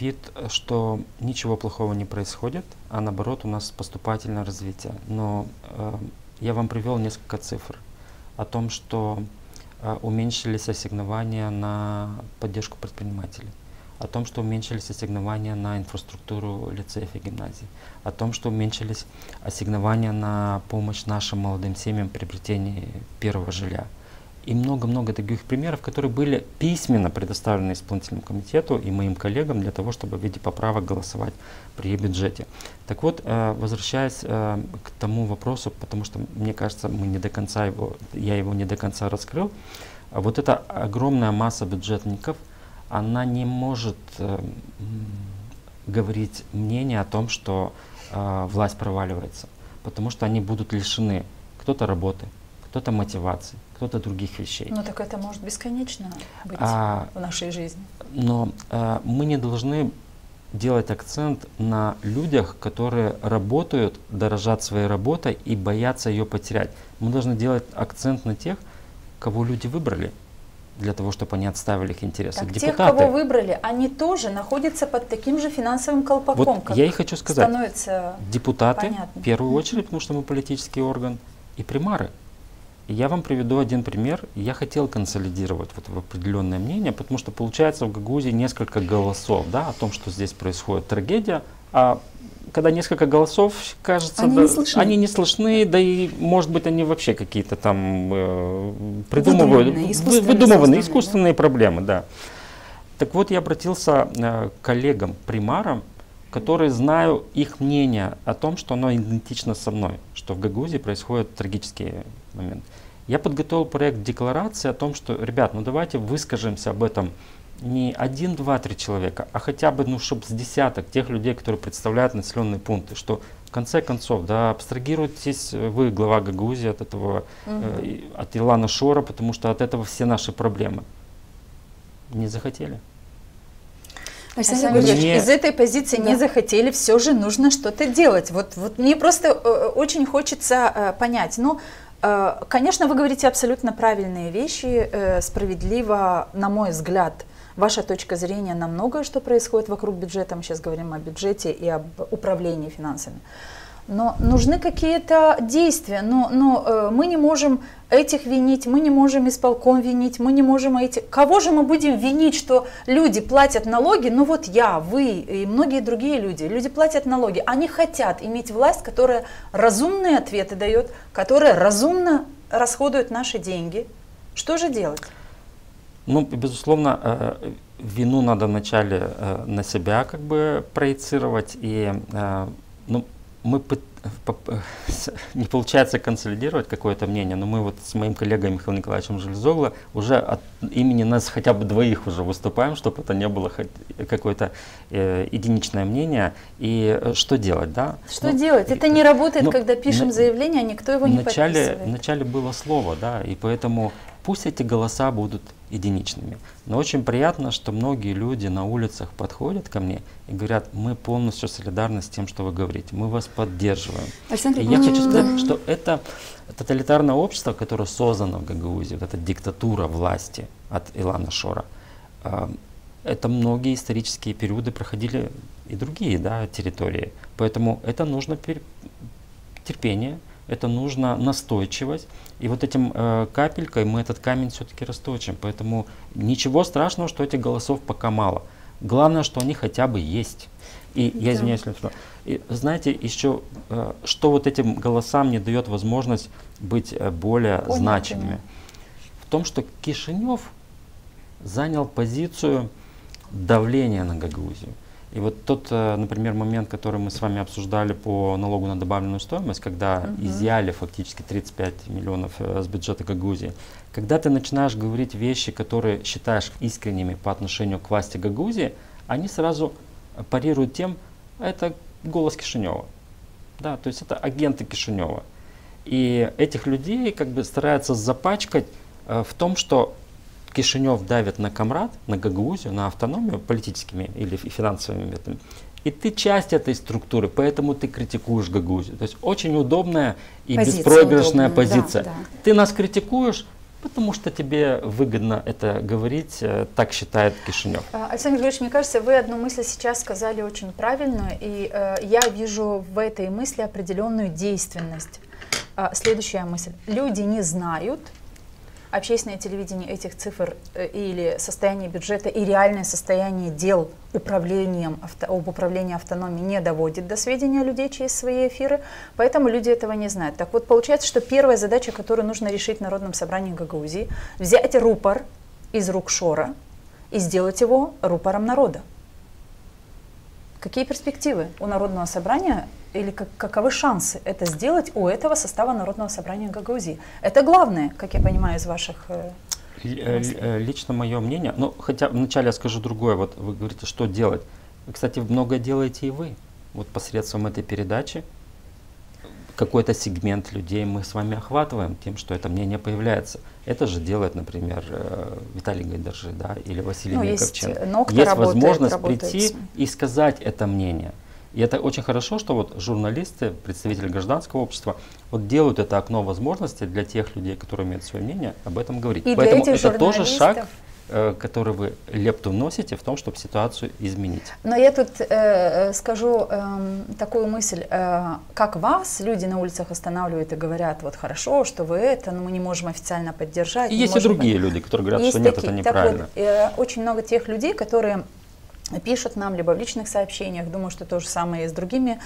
вид, что ничего плохого не происходит, а наоборот у нас поступательное развитие. Но я вам привел несколько цифр о том, что уменьшились ассигнования на поддержку предпринимателей, о том, что уменьшились ассигнования на инфраструктуру лицеев и гимназий, о том, что уменьшились ассигнования на помощь нашим молодым семьям при приобретении первого жилья. И много-много таких примеров, которые были письменно предоставлены исполнительному комитету и моим коллегам для того, чтобы в виде поправок голосовать при бюджете. Так вот, возвращаясь к тому вопросу, потому что, мне кажется, я его не до конца раскрыл, вот эта огромная масса бюджетников, она не может говорить мнение о том, что власть проваливается, потому что они будут лишены кто-то работы, кто-то мотивации, кто-то других вещей. Ну так это может бесконечно быть в нашей жизни. Но мы не должны делать акцент на людях, которые работают, дорожат своей работой и боятся ее потерять. Мы должны делать акцент на тех, кого люди выбрали, для того, чтобы они отставили их интересы. Так тех, кого выбрали, они тоже находятся под таким же финансовым колпаком, вот как я и хочу сказать, становится депутаты, понятно. В первую очередь, потому что мы политический орган, и примары. И я вам приведу один пример. Я хотел консолидировать вот в определенное мнение, потому что получается в Гагаузии несколько голосов, да, о том, что здесь происходит трагедия, а когда несколько голосов, кажется, они не слышны, да и, может быть, они вообще какие-то там выдумыванные искусственные проблемы, да. Так вот, я обратился к коллегам, примарам, которые знаю их мнение о том, что оно идентично со мной, что в Гагаузии происходит трагический момент. Я подготовил проект декларации о том, что, ребят, ну давайте выскажемся об этом не 1, 2, 3 человека, а хотя бы, ну, чтобы с десяток тех людей, которые представляют населенные пункты, что в конце концов, да, абстрагируйтесь вы, глава Гагаузии, от этого, от Илана Шора, потому что от этого все наши проблемы. Не захотели. Александр Григорьевич, из этой позиции не захотели, все же нужно что-то делать. Вот мне просто очень хочется понять. Ну, конечно, вы говорите абсолютно правильные вещи, справедливо, на мой взгляд, ваша точка зрения на многое, что происходит вокруг бюджета. Мы сейчас говорим о бюджете и об управлении финансами. Но нужны какие-то действия. Но мы не можем этих винить, мы не можем исполком винить, мы не можем этих. Кого же мы будем винить, что люди платят налоги? Ну вот я, вы и многие другие люди. Люди платят налоги. Они хотят иметь власть, которая разумные ответы дает, которая разумно расходует наши деньги. Что же делать? Ну, безусловно, вину надо вначале на себя как бы проецировать. И не получается консолидировать какое-то мнение, но мы вот с моим коллегой Михаилом Николаевичем Железогло уже от имени нас хотя бы двоих уже выступаем, чтобы это не было какое-то единичное мнение. И что делать, да? Что делать? Это не работает, когда пишем заявление, а никто его не подписывает. Вначале было слово, да, и поэтому пусть эти голоса будут единичными. Но очень приятно, что многие люди на улицах подходят ко мне и говорят, мы полностью солидарны с тем, что вы говорите, мы вас поддерживаем. Александр, и я хочу сказать, что это тоталитарное общество, которое создано в Гагаузии, вот эта диктатура власти от Илана Шора, это многие исторические периоды проходили и другие, да, территории. Поэтому это нужно терпение, это нужно настойчивость. И вот этим капелькой мы этот камень все-таки расточим. Поэтому ничего страшного, что этих голосов пока мало. Главное, что они хотя бы есть. И я извиняюсь, и, знаете, еще что вот этим голосам не дает возможность быть более значимыми. В том, что Кишинев занял позицию давления на Гагаузию. И вот тот, например, момент, который мы с вами обсуждали по налогу на добавленную стоимость, когда изъяли фактически 35 миллионов с бюджета Гагаузии, когда ты начинаешь говорить вещи, которые считаешь искренними по отношению к власти Гагаузии, они сразу парируют тем, это голос Кишинева. Да, то есть это агенты Кишинева. И этих людей как бы стараются запачкать в том, что Кишинев давит на Камрад, на Гагаузию, на автономию политическими или финансовыми методами. И ты часть этой структуры, поэтому ты критикуешь Гагаузию. То есть очень удобная и беспроигрышная позиция. Да, да. Ты нас критикуешь, потому что тебе выгодно это говорить, так считает Кишинев. Александр Григорьевич, мне кажется, вы одну мысль сейчас сказали очень правильную, и я вижу в этой мысли определенную действенность. Следующая мысль. Люди не знают, общественное телевидение этих цифр или состояние бюджета и реальное состояние дел об управлении автономией не доводит до сведения людей через свои эфиры, поэтому люди этого не знают. Так вот, получается, что первая задача, которую нужно решить в Народном собрании Гагаузии, взять рупор из рук Шора и сделать его рупором народа. Какие перспективы у Народного собрания или каковы шансы это сделать у этого состава Народного собрания Гагаузии? Это главное, как я понимаю, из ваших лично мое мнение, ну хотя вначале я скажу другое, вот вы говорите, что делать. Кстати, многое делаете и вы. Вот посредством этой передачи какой-то сегмент людей мы с вами охватываем тем, что это мнение появляется. Это же делает, например, Виталий Гайдаржи, да, или Василий Миковченко. Есть возможность прийти и сказать это мнение. И это очень хорошо, что вот журналисты, представители гражданского общества вот делают это окно возможностей для тех людей, которые имеют свое мнение, об этом говорить. И поэтому это тоже шаг, который вы лепту вносите в том, чтобы ситуацию изменить. Но я тут скажу такую мысль, как вас люди на улицах останавливают и говорят, вот хорошо, что вы это, но мы не можем официально поддержать. И есть и другие люди, которые говорят, что нет, это неправильно. Так вот, очень много тех людей, которые пишут нам либо в личных сообщениях, думаю, что то же самое и с другими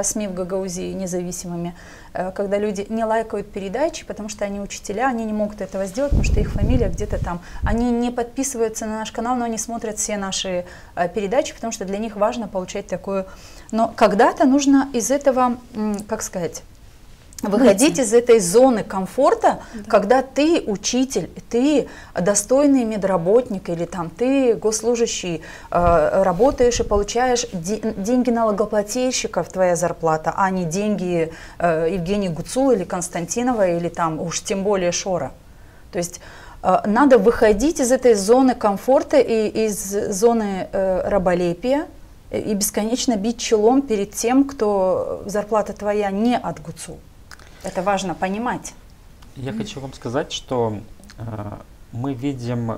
СМИ в Гагаузии, независимыми, когда люди не лайкают передачи, потому что они учителя, они не могут этого сделать, потому что их фамилия где-то там. Они не подписываются на наш канал, но они смотрят все наши передачи, потому что для них важно получать такую... Но когда-то нужно из этого, как сказать, выходить из этой зоны комфорта, когда ты учитель, ты достойный медработник или там ты госслужащий, работаешь и получаешь деньги налогоплательщиков, твоя зарплата, а не деньги Евгения Гуцула или Константинова или там уж тем более Шора. То есть надо выходить из этой зоны комфорта и из зоны раболепия и бесконечно бить челом перед тем, кто зарплата твоя не от Гуцул. Это важно понимать. Я хочу вам сказать, что мы видим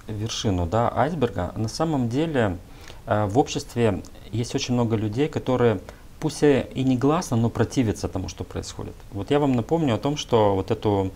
вершину, да, айсберга. На самом деле в обществе есть очень много людей, которые пусть и негласно, но противятся тому, что происходит. Вот я вам напомню о том, что вот эту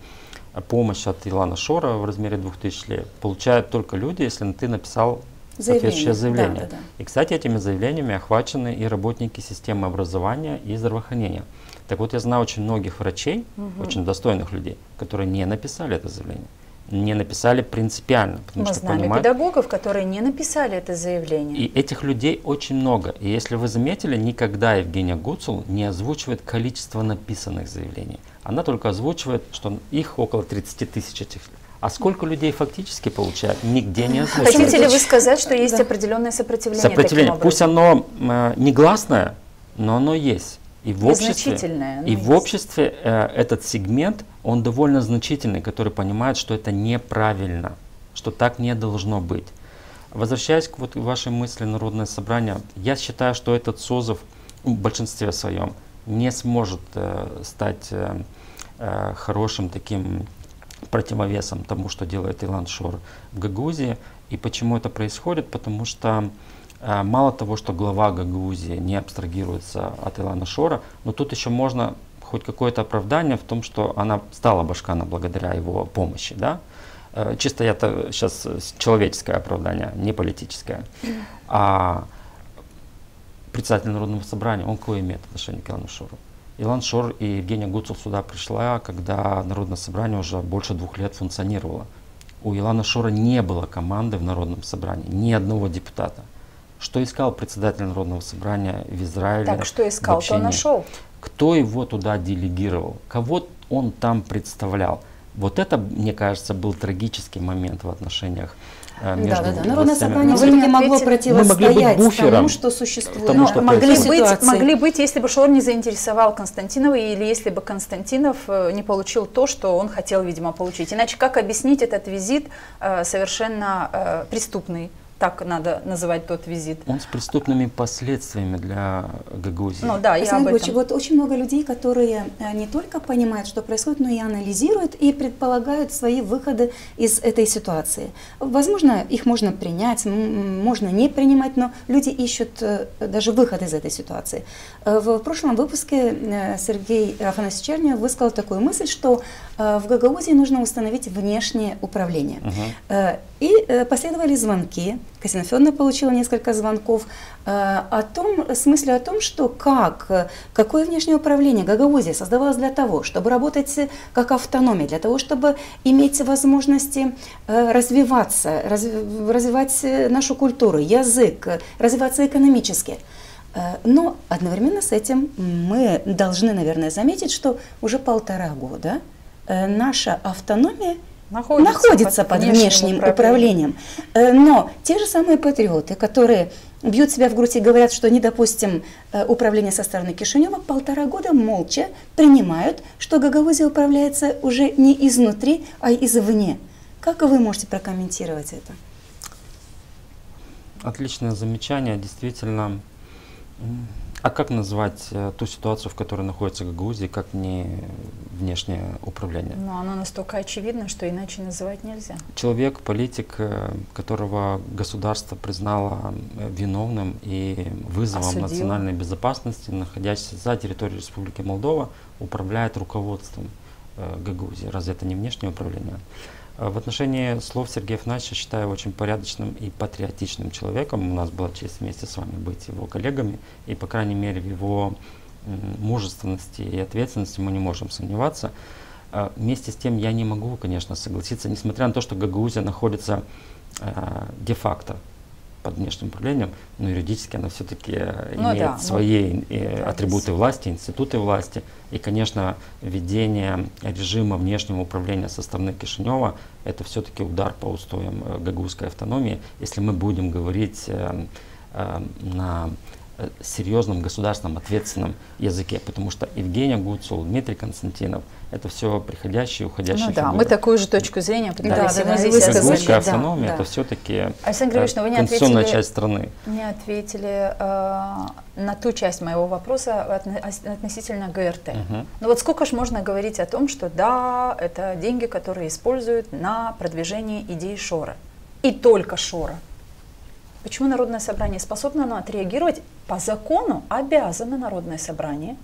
помощь от Илана Шора в размере 2000 лей получают только люди, если ты написал соответствующее заявление. Да, да, да. И, кстати, этими заявлениями охвачены и работники системы образования и здравоохранения. Так вот, я знаю очень многих врачей, очень достойных людей, которые не написали это заявление. Не написали принципиально. Мы знаем педагогов, которые не написали это заявление. И этих людей очень много. И если вы заметили, никогда Евгения Гуцул не озвучивает количество написанных заявлений. Она только озвучивает, что их около 30 тысяч этих. А сколько людей фактически получают, нигде не озвучивают. Хотите ли вы сказать, что есть определенное сопротивление? Сопротивление. Пусть оно негласное, но оно есть. И в обществе этот сегмент, он довольно значительный, который понимает, что это неправильно, что так не должно быть. Возвращаясь к вот вашей мысли Народное собрание, я считаю, что этот созыв в большинстве своем не сможет стать хорошим таким противовесом тому, что делает Илан Шор в Гагаузии. И почему это происходит? Потому что мало того, что глава Гагаузии не абстрагируется от Илана Шора, но тут еще можно хоть какое-то оправдание в том, что она стала Башкана благодаря его помощи. Да? Чисто это сейчас человеческое оправдание, не политическое. А председатель Народного собрания, он какое имеет отношение к Илану Шору? Илан Шор и Евгения Гуцул сюда пришла, когда Народное собрание уже больше 2 лет функционировало. У Илана Шора не было команды в Народном собрании, ни одного депутата. что искал председатель Народного собрания в Израиле. Так, что искал, то нашел. Кто его туда делегировал, кого он там представлял. Вот это, мне кажется, был трагический момент в отношениях между властями. Народное собрание все-таки могло противостоять тому, что существует. Тому, что могли быть, если бы Шор не заинтересовал Константинова, или если бы Константинов не получил то, что он хотел, видимо, получить. Иначе как объяснить этот визит совершенно преступный? Так надо называть тот визит. Он с преступными последствиями для Гагаузии. Ну да, я об этом. Вот очень много людей, которые не только понимают, что происходит, но и анализируют и предполагают свои выходы из этой ситуации. Возможно, их можно принять, можно не принимать, но люди ищут даже выход из этой ситуации. В прошлом выпуске Сергей Афанасьевич Чернев высказал такую мысль, что в Гагаузии нужно установить внешнее управление. И последовали звонки. Катерина Федоровна получила несколько звонков с мыслью о том, что какое внешнее управление Гагаузия создавалось для того, чтобы работать как автономия, для того, чтобы иметь возможности развиваться, развивать нашу культуру, язык, развиваться экономически. Но одновременно с этим мы должны, наверное, заметить, что уже 1,5 года наша автономия находится под внешним управлением. Но те же самые патриоты, которые бьют себя в грудь и говорят, что не допустим управления со стороны Кишинева, 1,5 года молча принимают, что Гагаузия управляется уже не изнутри, а извне. Как вы можете прокомментировать это? Отличное замечание, действительно. А как назвать ту ситуацию, в которой находится Гагаузия, как не внешнее управление? Ну, оно настолько очевидно, что иначе называть нельзя. Человек, политик, которого государство признало виновным и вызовом национальной безопасности, находящийся за территорией Республики Молдова, управляет руководством Гагаузии. Разве это не внешнее управление? В отношении слов Сергея Афанасьевича считаю очень порядочным и патриотичным человеком. У нас была честь вместе с вами быть его коллегами, и, по крайней мере, в его мужественности и ответственности мы не можем сомневаться. Вместе с тем я не могу, конечно, согласиться, несмотря на то, что Гагаузия находится де-факто под внешним управлением, но юридически она все-таки имеет свои атрибуты власти, институты власти. И, конечно, введение режима внешнего управления со стороны Кишинева – это все-таки удар по устоям гагаузской автономии, если мы будем говорить на серьезном государственном ответственном языке, потому что Евгения Гуцул, Дмитрий Константинов – это все приходящие и уходящие фигуры. Мы такую же точку зрения пытались высказать. Гагаузская автономия – это все-таки конституционная часть страны. Не ответили на ту часть моего вопроса относительно ГРТ. Ну вот сколько же можно говорить о том, что да, это деньги, которые используют на продвижение идей Шора. И только Шора. Почему Народное собрание способно отреагировать? По закону обязано Народное собрание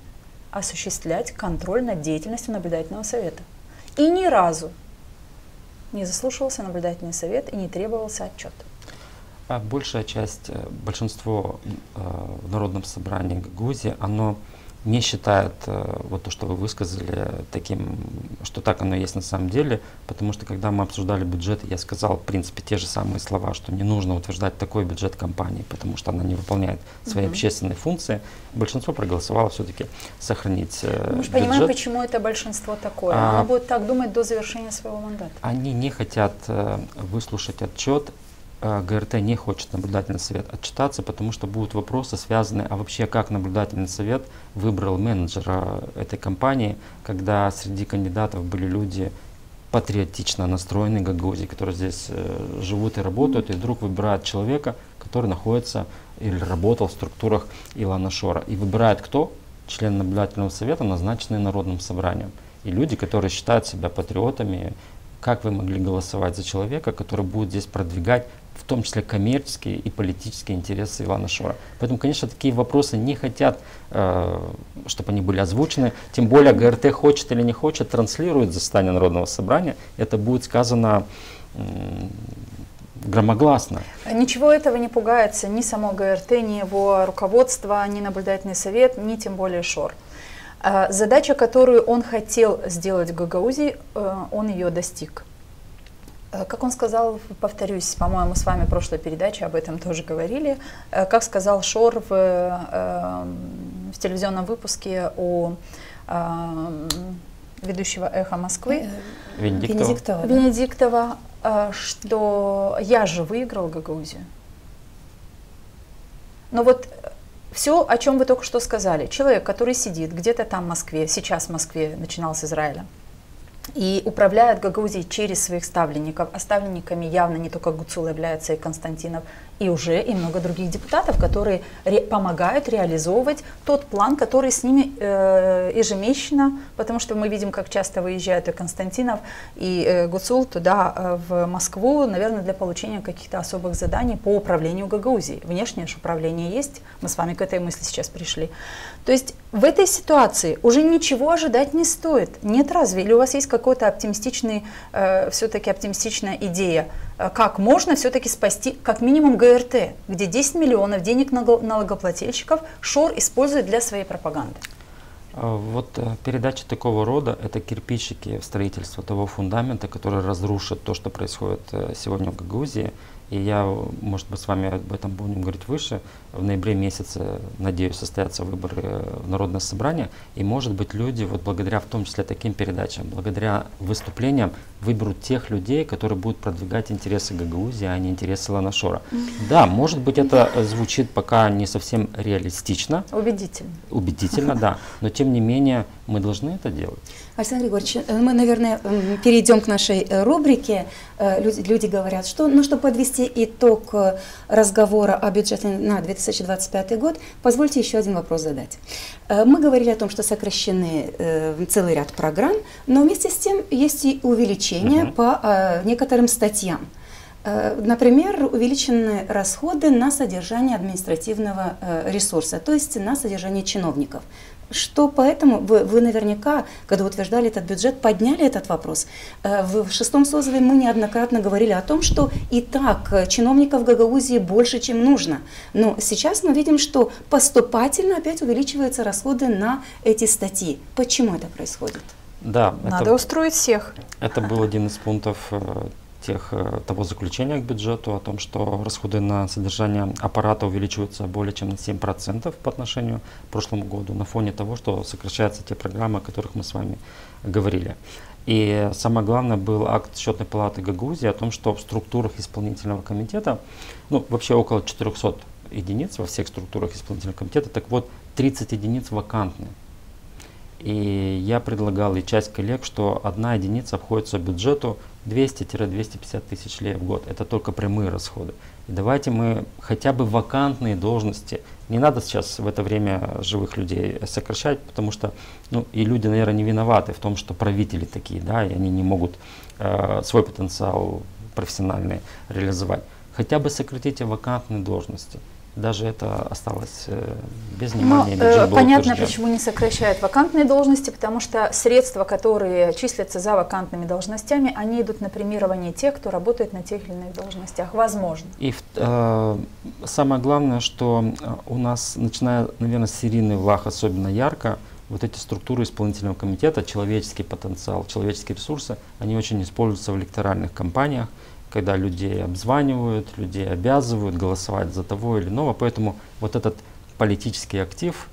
осуществлять контроль над деятельностью наблюдательного совета. И ни разу не заслушивался наблюдательный совет и не требовался отчет. Большая часть, большинство в Народном собрании Гагаузии, оно не считает вот то, что вы высказали, таким, что так оно есть на самом деле, потому что когда мы обсуждали бюджет, я сказал, в принципе, те же самые слова, что не нужно утверждать такой бюджет компании, потому что она не выполняет свои общественные функции. Большинство проголосовало все-таки сохранить Мы же понимаем, почему это большинство такое. Оно будет так думать до завершения своего мандата. Они не хотят выслушать отчет. ГРТ не хочет наблюдательный совет отчитаться, потому что будут вопросы, связанные, а вообще как наблюдательный совет выбрал менеджера этой компании, когда среди кандидатов были люди патриотично настроенные Гагаузии, которые здесь живут и работают, и вдруг выбирают человека, который находится или работал в структурах Илана Шора. И выбирает кто? Член наблюдательного совета, назначенный Народным собранием. И люди, которые считают себя патриотами. Как вы могли голосовать за человека, который будет здесь продвигать в том числе коммерческие и политические интересы Илана Шора? Поэтому, конечно, такие вопросы не хотят, чтобы они были озвучены. Тем более ГРТ хочет или не хочет, транслирует заседание Народного собрания. Это будет сказано громогласно. Ничего этого не пугается ни само ГРТ, ни его руководство, ни наблюдательный совет, ни тем более Шор. Задача, которую он хотел сделать в Гагаузии, он ее достиг. Как он сказал, повторюсь, по-моему, с вами в прошлой передаче об этом тоже говорили, как сказал Шор в телевизионном выпуске у ведущего «Эхо Москвы» Венедиктова, что я же выиграл Гагаузию. Но вот все, о чем вы только что сказали, человек, который сидит где-то там в Москве, сейчас в Москве, начинал с Израиля, и управляет Гагаузией через своих ставленников, а ставленниками явно не только Гуцул является и Константинов, и уже и много других депутатов, которые помогают реализовывать тот план, который с ними ежемесячно, потому что мы видим, как часто выезжают и Константинов, и Гуцул туда, в Москву, наверное, для получения каких-то особых заданий по управлению Гагаузией. Внешнее же управление есть, мы с вами к этой мысли сейчас пришли. То есть в этой ситуации уже ничего ожидать не стоит. Нет разве? Или у вас есть какой-то оптимистичный, все-таки оптимистичная идея, как можно все-таки спасти как минимум ГРТ, где 10 миллионов денег налогоплательщиков Шор использует для своей пропаганды? Вот передача такого рода – это кирпичики в строительство того фундамента, который разрушит то, что происходит сегодня в Гагаузии. И я, может быть, с вами об этом будем говорить выше. В ноябре месяце, надеюсь, состоятся выборы в Народное собрание. И, может быть, люди, вот благодаря в том числе таким передачам, благодаря выступлениям, выберут тех людей, которые будут продвигать интересы Гагаузии, а не интересы Илана Шора. Да, может быть, это звучит пока не совсем реалистично. Убедительно. Убедительно, да. Но, тем не менее, мы должны это делать. Александр Григорьевич, мы, наверное, перейдем к нашей рубрике. Люди говорят, что, ну, чтобы подвести итог разговора о бюджете на 2025 год, позвольте еще один вопрос задать. Мы говорили о том, что сокращены целый ряд программ, но вместе с тем есть и увеличение по некоторым статьям. Например, увеличены расходы на содержание административного ресурса, то есть на содержание чиновников. Что поэтому вы наверняка, когда утверждали этот бюджет, подняли этот вопрос. В 6-м созыве мы неоднократно говорили о том, что и так чиновников в Гагаузии больше, чем нужно. Но сейчас мы видим, что поступательно опять увеличиваются расходы на эти статьи. Почему это происходит? Да, надо устроить всех. Это был один из пунктов того заключения к бюджету, о том, что расходы на содержание аппарата увеличиваются более чем на 7% по отношению к прошлому году, на фоне того, что сокращаются те программы, о которых мы с вами говорили. И самое главное был акт Счетной палаты Гагаузии о том, что в структурах исполнительного комитета, ну вообще около 400 единиц во всех структурах исполнительного комитета, так вот 30 единиц вакантны. И я предлагал, и часть коллег, что одна единица обходится бюджету 200-250 тысяч лей в год. Это только прямые расходы. И давайте мы хотя бы вакантные должности, не надо сейчас в это время живых людей сокращать, потому что и люди, наверное, не виноваты в том, что правители такие, да, и они не могут свой потенциал профессиональный реализовать. Хотя бы сократите вакантные должности. Даже это осталось без внимания. Понятно, почему не сокращают вакантные должности, потому что средства, которые числятся за вакантными должностями, они идут на премирование тех, кто работает на тех или иных должностях. Возможно. И самое главное, что у нас, начиная, наверное, с серийный влаг особенно ярко, вот эти структуры исполнительного комитета, человеческий потенциал, человеческие ресурсы, они очень используются в электоральных кампаниях, когда людей обзванивают, людей обязывают голосовать за того или иного. Поэтому вот этот политический актив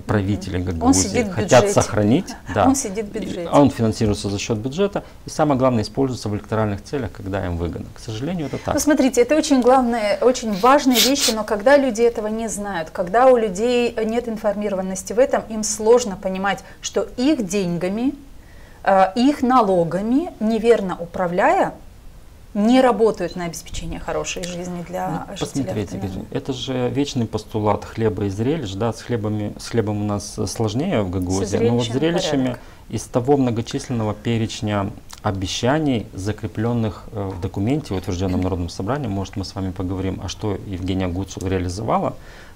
правители Гагаузии хотят сохранить. Да, он сидит в бюджете. Он финансируется за счет бюджета и, самое главное, используется в электоральных целях, когда им выгодно. К сожалению, это так. Ну, смотрите, это очень главные, очень важные вещи, но когда люди этого не знают, когда у людей нет информированности в этом, им сложно понимать, что их деньгами, их налогами, неверно управляя, не работают на обеспечение хорошей жизни для жителей. Посмотрите, это же вечный постулат хлеба и зрелищ. Да, с хлебом у нас сложнее в Гагаузии, но вот зрелищами из того многочисленного перечня обещаний, закрепленных в документе, утвержденном Народным собранием, может, мы с вами поговорим, а что Евгения Гуцул реализовала,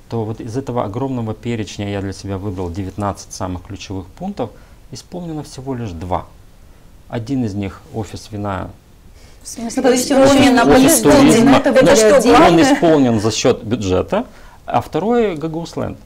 то вот из этого огромного перечня я для себя выбрал 19 самых ключевых пунктов, исполнено всего лишь 2. Один из них – офис вина. В смысле, он исполнен за счет бюджета, а второй Гагаузленд.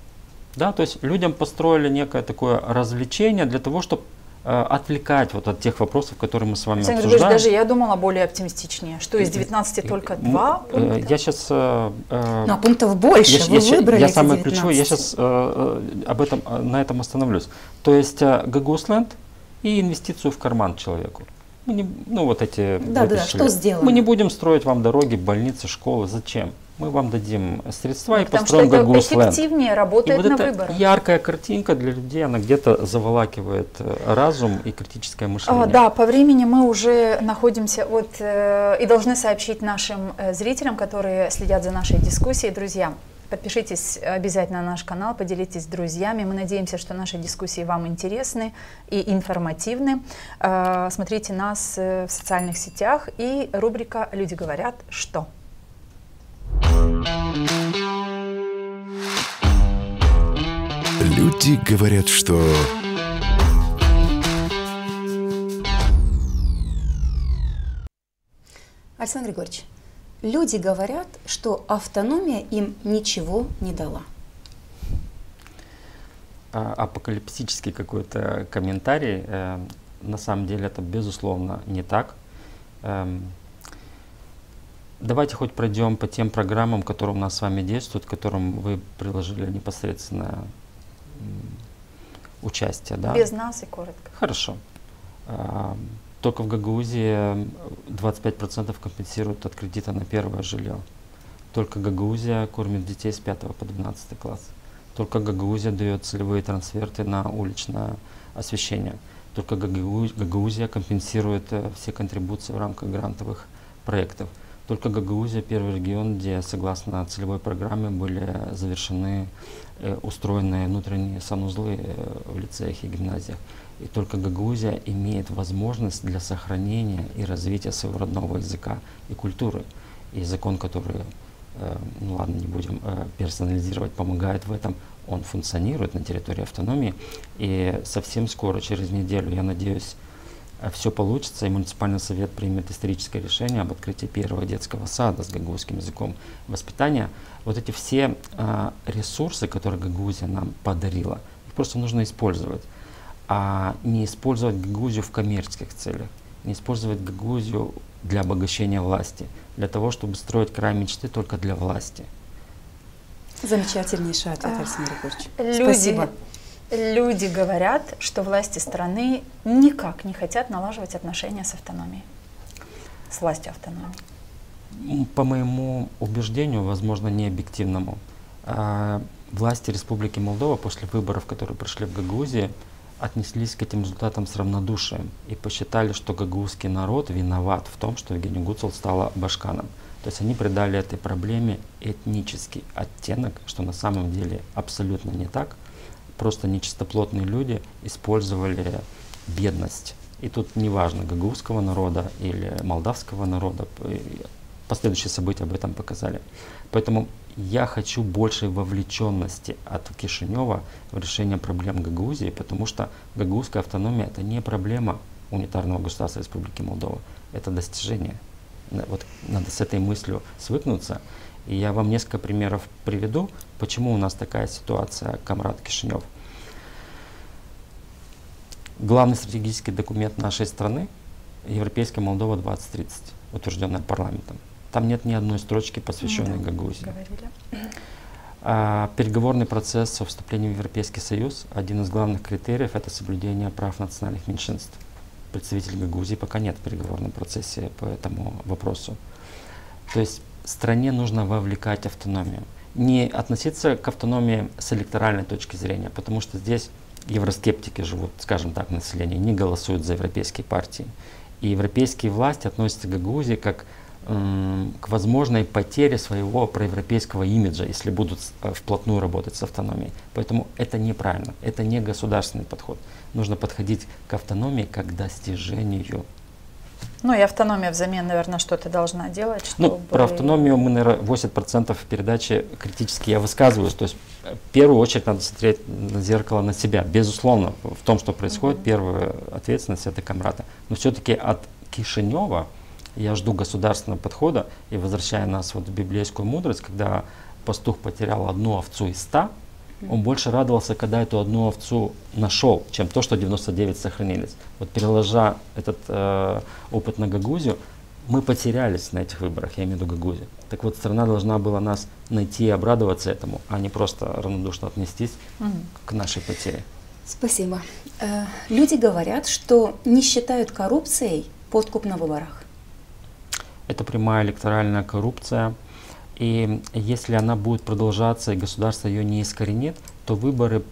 Да, то есть людям построили некое такое развлечение для того, чтобы отвлекать вот от тех вопросов, которые мы с вами Александр обсуждаем. Григорьевич, даже я думала более оптимистичнее, что из 19 только 2 пункта. Я сейчас... Ну, а пунктов больше, вы выбрали я эти самое 19. ключевое, я сейчас на этом остановлюсь. То есть Гагаусленд и инвестицию в карман человеку. Мы не, ну вот эти... Да, что сделано? Мы не будем строить вам дороги, больницы, школы. Зачем? Мы вам дадим средства и Потому построим что это Гагаусленд. эффективнее работает и вот на эта выборах. яркая картинка для людей, она где-то заволакивает разум и критическое мышление. Да, по времени мы уже находимся и должны сообщить нашим зрителям, которые следят за нашей дискуссией. Друзья, подпишитесь обязательно на наш канал, поделитесь с друзьями. Мы надеемся, что наши дискуссии вам интересны и информативны. Смотрите нас в социальных сетях и рубрика «Люди говорят, что?». Люди говорят, что... Александр Григорьевич, люди говорят, что автономия им ничего не дала. Апокалиптический какой-то комментарий, на самом деле это безусловно не так. Давайте хоть пройдем по тем программам, которые у нас с вами действуют, к которым вы приложили непосредственное участие. Да? Без нас и коротко. Хорошо. Только в Гагаузии 25% компенсируют от кредита на первое жилье. Только Гагаузия кормит детей с 5 по 12 класс. Только Гагаузия дает целевые трансферты на уличное освещение. Только Гагаузия компенсирует все контрибуции в рамках грантовых проектов. Только Гагаузия первый регион, где согласно целевой программе были завершены устроенные внутренние санузлы в лицеях и гимназиях. И только Гагаузия имеет возможность для сохранения и развития своего родного языка и культуры. И закон, который, ну ладно, не будем персонализировать, помогает в этом, он функционирует на территории автономии. И совсем скоро, через неделю, я надеюсь, все получится, и муниципальный совет примет историческое решение об открытии первого детского сада с гагаузским языком воспитания. Вот эти все ресурсы, которые Гагаузия нам подарила, их просто нужно использовать. А не использовать Гагаузию в коммерческих целях, не использовать Гагаузию для обогащения власти, для того, чтобы строить край мечты только для власти. Замечательнейший ответ, Александр Григорьевич. Спасибо. Люди говорят, что власти страны никак не хотят налаживать отношения с автономией, с властью автономии. По моему убеждению, возможно, не объективному, власти Республики Молдова после выборов, которые прошли в Гагаузии, отнеслись к этим результатам с равнодушием и посчитали, что гагаузский народ виноват в том, что Евгения Гуцул стала башканом. То есть они придали этой проблеме этнический оттенок, что на самом деле абсолютно не так. Просто нечистоплотные люди использовали бедность. И тут неважно, гагаузского народа или молдавского народа, последующие события об этом показали. Поэтому я хочу большей вовлеченности от Кишинева в решение проблем Гагаузии, потому что гагаузская автономия — это не проблема унитарного государства Республики Молдова, это достижение. Вот надо с этой мыслью свыкнуться. И я вам несколько примеров приведу, почему у нас такая ситуация, комрад Кишинев. Главный стратегический документ нашей страны — Европейская Молдова 2030, утвержденная парламентом. Там нет ни одной строчки, посвященной Гагаузии. Переговорный процесс о вступлении в Европейский Союз, один из главных критериев — это соблюдение прав национальных меньшинств. Представителей Гагаузии пока нет в переговорном процессе по этому вопросу. То есть стране нужно вовлекать автономию. Не относиться к автономии с электоральной точки зрения, потому что здесь евроскептики живут, скажем так, население, не голосуют за европейские партии. И европейские власти относятся к Гагаузии как к возможной потере своего проевропейского имиджа, если будут вплотную работать с автономией. Поэтому это неправильно, это не государственный подход. Нужно подходить к автономии как к достижению. Ну и автономия взамен, наверное, что-то должна делать, чтобы... Ну, про автономию мы, наверное, 80% в передаче критически я высказываюсь. То есть в первую очередь надо смотреть на зеркало на себя. Безусловно, в том, что происходит, первая ответственность — это комрата. Но все-таки от Кишинева я жду государственного подхода, и возвращая нас вот в библейскую мудрость, когда пастух потерял одну овцу из 100, Он больше радовался, когда эту одну овцу нашел, чем то, что 99 сохранились. Вот переложа этот опыт на Гагаузию, мы потерялись на этих выборах, я имею в виду Гагаузию. Так вот, страна должна была нас найти и обрадоваться этому, а не просто равнодушно отнестись к нашей потере. Спасибо. Люди говорят, что не считают коррупцией подкуп на выборах. Это прямая электоральная коррупция. И если она будет продолжаться и государство ее не искоренит, то выборы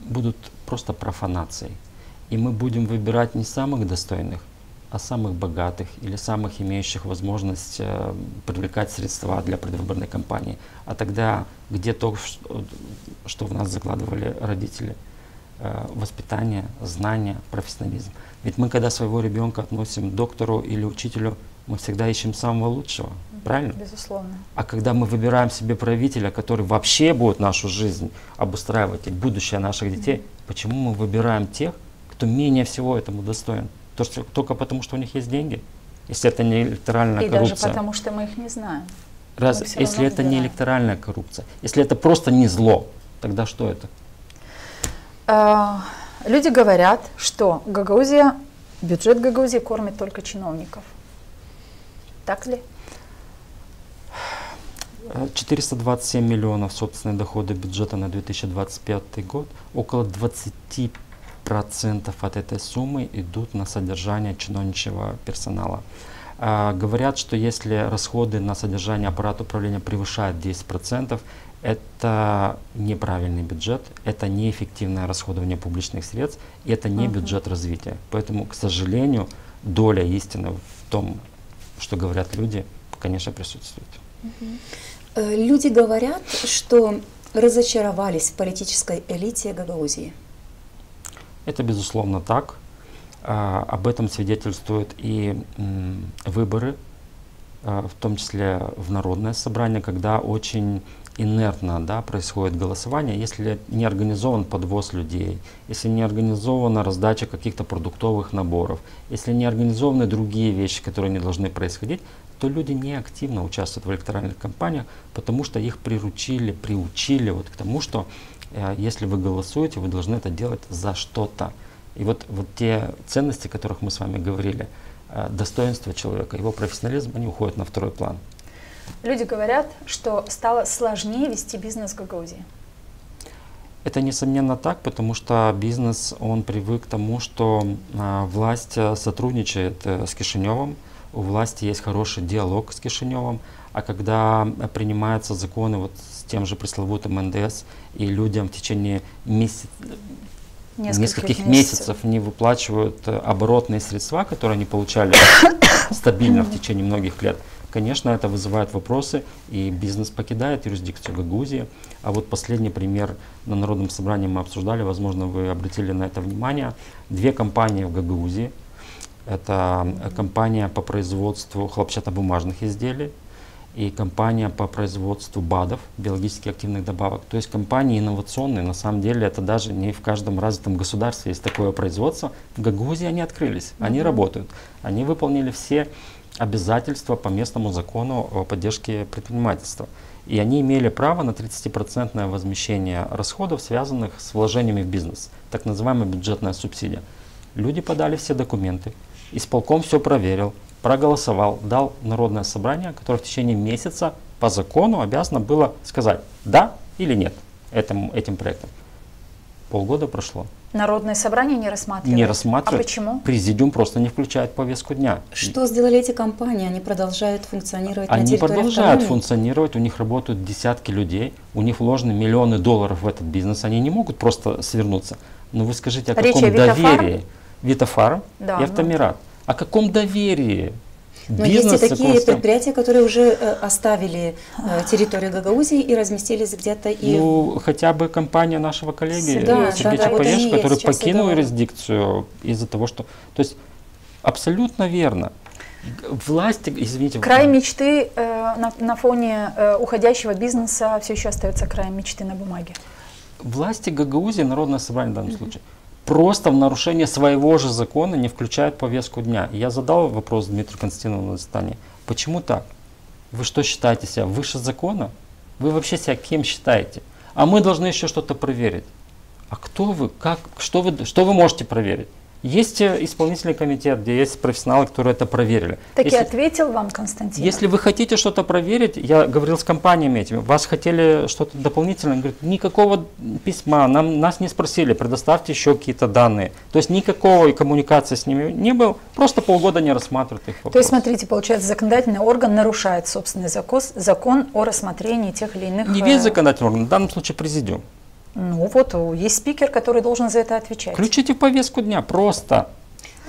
будут просто профанацией. И мы будем выбирать не самых достойных, а самых богатых или самых имеющих возможность привлекать средства для предвыборной кампании. А тогда где то, что в нас закладывали родители? Воспитание, знания, профессионализм. Ведь мы, когда своего ребенка относим к доктору или учителю, мы всегда ищем самого лучшего, правильно? Безусловно. А когда мы выбираем себе правителя, который вообще будет нашу жизнь обустраивать и будущее наших детей, почему мы выбираем тех, кто менее всего этому достоин? Только потому, что у них есть деньги? Если это не электоральная коррупция. И даже потому, что мы их не знаем. Если это не электоральная коррупция, если это просто не зло, тогда что это? Люди говорят, что бюджет Гагаузии кормит только чиновников. Так ли? 427 миллионов собственные доходы бюджета на 2025 год. Около 20% от этой суммы идут на содержание чиновничьего персонала. Говорят, что если расходы на содержание аппарата управления превышают 10%, это неправильный бюджет, это неэффективное расходование публичных средств, и это не бюджет развития. Поэтому, к сожалению, доля истины в том, что говорят люди, конечно, присутствует. Люди говорят, что разочаровались в политической элите Гагаузии. Это безусловно так. Об этом свидетельствуют и выборы, в том числе в народное собрание, когда очень инертно происходит голосование, если не организован подвоз людей, если не организована раздача каких-то продуктовых наборов, если не организованы другие вещи, которые не должны происходить, то люди не активно участвуют в электоральных кампаниях, потому что их приучили вот к тому, что если вы голосуете, вы должны это делать за что-то. И вот те ценности, о которых мы с вами говорили, достоинство человека, его профессионализм, они уходят на второй план. Люди говорят, что стало сложнее вести бизнес в Гагаузии. Это несомненно так, потому что бизнес, он привык к тому, что власть сотрудничает с Кишиневым, у власти есть хороший диалог с Кишиневым, а когда принимаются законы вот с тем же пресловутым НДС, и людям в течение нескольких месяцев не выплачивают оборотные средства, которые они получали стабильно в течение многих лет, конечно, это вызывает вопросы, и бизнес покидает юрисдикцию Гагаузии. А вот последний пример на Народном собрании мы обсуждали, возможно, вы обратили на это внимание. Две компании в Гагаузии. Это компания по производству хлопчатобумажных изделий и компания по производству БАДов, биологически активных добавок. То есть компании инновационные, на самом деле это даже не в каждом развитом государстве есть такое производство. В Гагаузии они открылись, они работают, они выполнили все обязательства по местному закону о поддержке предпринимательства. И они имели право на 30% возмещение расходов, связанных с вложениями в бизнес, так называемая бюджетная субсидия. Люди подали все документы, исполком все проверил, проголосовал, дал народное собрание, которое в течение месяца по закону обязано было сказать да или нет этим проектом. Полгода прошло. Народное собрание не рассматривает? Не рассматривает. А почему? Президиум просто не включает в повестку дня. Что сделали эти компании? Они продолжают функционировать на территории Они продолжают автономии? функционировать, у них работают десятки людей, у них вложены миллионы долларов в этот бизнес, они не могут просто свернуться. Но вы скажите, о каком доверии? Витофарм и Автомират. О каком доверии? Но есть и такие предприятия, которые уже оставили территорию Гагаузии и разместились где-то и... Ну, хотя бы компания нашего коллеги Сергея Чапаевича, который покинул юрисдикцию из-за того, что... То есть абсолютно верно. Власти, извините... Край мечты на фоне уходящего бизнеса все еще остается краем мечты на бумаге. Власти Гагаузии, Народное собрание в данном случае, просто в нарушение своего же закона не включают в повестку дня. И я задал вопрос Дмитрию Константиновну на заседании. Почему так? Вы что считаете себя выше закона? Вы вообще себя кем считаете? а мы должны еще что-то проверить. А кто вы, как, что вы можете проверить? Есть исполнительный комитет, где есть профессионалы, которые это проверили. Так и ответил вам Константин. Если вы хотите что-то проверить, я говорил с компаниями этими, вас хотели что-то дополнительное, говорит, никакого письма, нас не спросили, предоставьте еще какие-то данные. То есть никакой коммуникации с ними не было, просто полгода не рассматривают их вопросы. То есть, смотрите, получается, законодательный орган нарушает собственный закон о рассмотрении тех или иных... Не весь законодательный орган, в данном случае президиум. Ну вот, есть спикер, который должен за это отвечать. Включите в повестку дня, просто.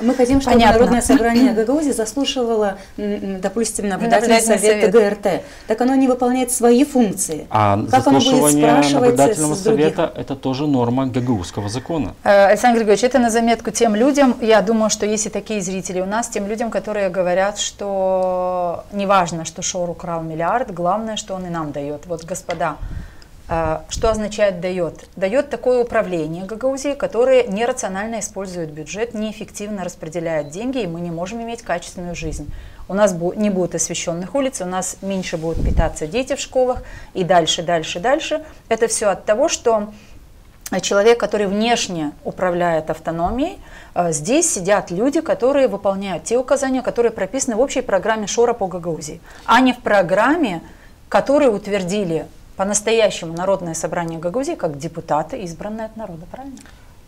Мы хотим, чтобы Понятно. Народное собрание Гагаузии заслушивало, допустим, наблюдательный совет ГРТ. Так оно не выполняет свои функции. А как оно будет заслушивание спрашивать наблюдательного с других? совета – это тоже норма гагаузского закона. Александр Григорьевич, это на заметку тем людям, я думаю, что есть и такие зрители у нас, тем людям, которые говорят, что не важно, что Шор украл миллиард, главное, что он и нам дает. Вот, господа, что означает дает? Дает такое управление Гагаузии, которое нерационально использует бюджет, неэффективно распределяет деньги, и мы не можем иметь качественную жизнь. У нас не будет освещенных улиц, у нас меньше будут питаться дети в школах, и дальше. Это все от того, что человек, который внешне управляет автономией, здесь сидят люди, которые выполняют те указания, которые прописаны в общей программе Шора по Гагаузии, а не в программе, которую утвердили по-настоящему Народное собрание Гагаузии как депутаты, избранные от народа, правильно?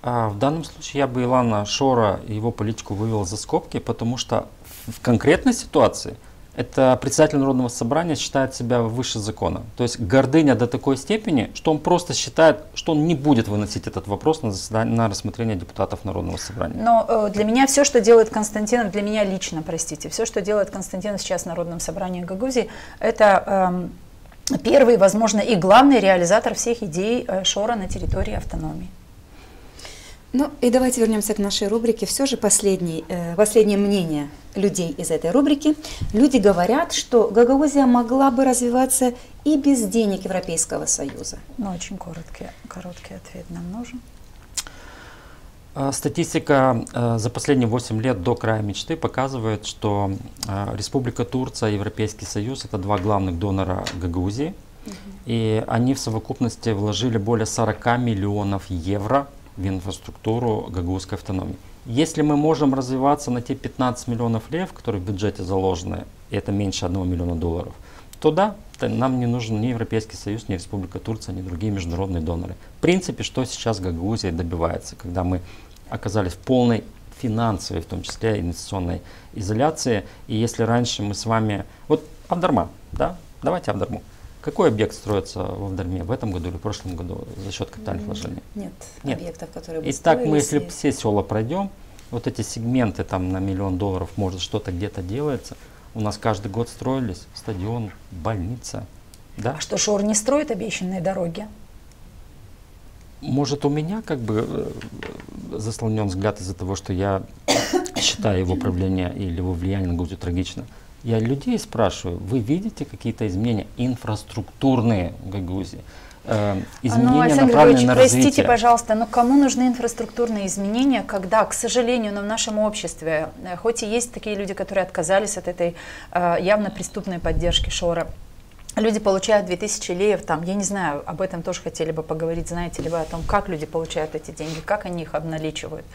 В данном случае я бы Илана Шора и его политику вывел за скобки, потому что в конкретной ситуации это председатель Народного собрания считает себя выше закона. То есть гордыня до такой степени, что он просто считает, что он не будет выносить этот вопрос на заседание, на рассмотрение депутатов Народного собрания. Но для меня все, что делает Константинов, для меня лично, простите, все, что делает Константинов сейчас в Народном собрании Гагаузии, это первый, возможно, и главный реализатор всех идей Шора на территории автономии. Ну и давайте вернемся к нашей рубрике. Все же последнее мнение людей из этой рубрики. Люди говорят, что Гагаузия могла бы развиваться и без денег Европейского Союза. Ну, очень короткий ответ нам нужен. Статистика за последние 8 лет до края мечты показывает, что Республика Турция и Европейский Союз – это два главных донора Гагаузии. И они в совокупности вложили более 40 миллионов евро в инфраструктуру гагаузской автономии. Если мы можем развиваться на те 15 миллионов лев, которые в бюджете заложены, и это меньше 1 миллиона долларов, то да, нам не нужен ни Европейский Союз, ни Республика Турция, ни другие международные доноры. В принципе, что сейчас Гагаузия добивается, когда мы оказались в полной финансовой, в том числе инвестиционной изоляции. И если раньше мы с вами... Вот Авдарма, да? Давайте Авдарму. Какой объект строится в Авдарме в этом году или в прошлом году за счет капитальных вложений? Нет объектов, которые бы Итак, мы если все села пройдем, вот эти сегменты там на $1 миллион, может что-то где-то делается, у нас каждый год строились стадион, больница. Да? А что, Шор не строит обещанные дороги? Может, у меня как бы заслонен взгляд из-за того, что я считаю его правление или его влияние на Гагаузию трагично. Я людей спрашиваю, вы видите какие-то изменения инфраструктурные в Гагаузии? Изменения, направленные на развитие? Простите, пожалуйста, но кому нужны инфраструктурные изменения, когда, к сожалению, в нашем обществе, хоть и есть такие люди, которые отказались от этой явно преступной поддержки Шора, люди получают 2000 леев, там, я не знаю, об этом тоже хотели бы поговорить, знаете ли вы о том, как люди получают эти деньги, как они их обналичивают.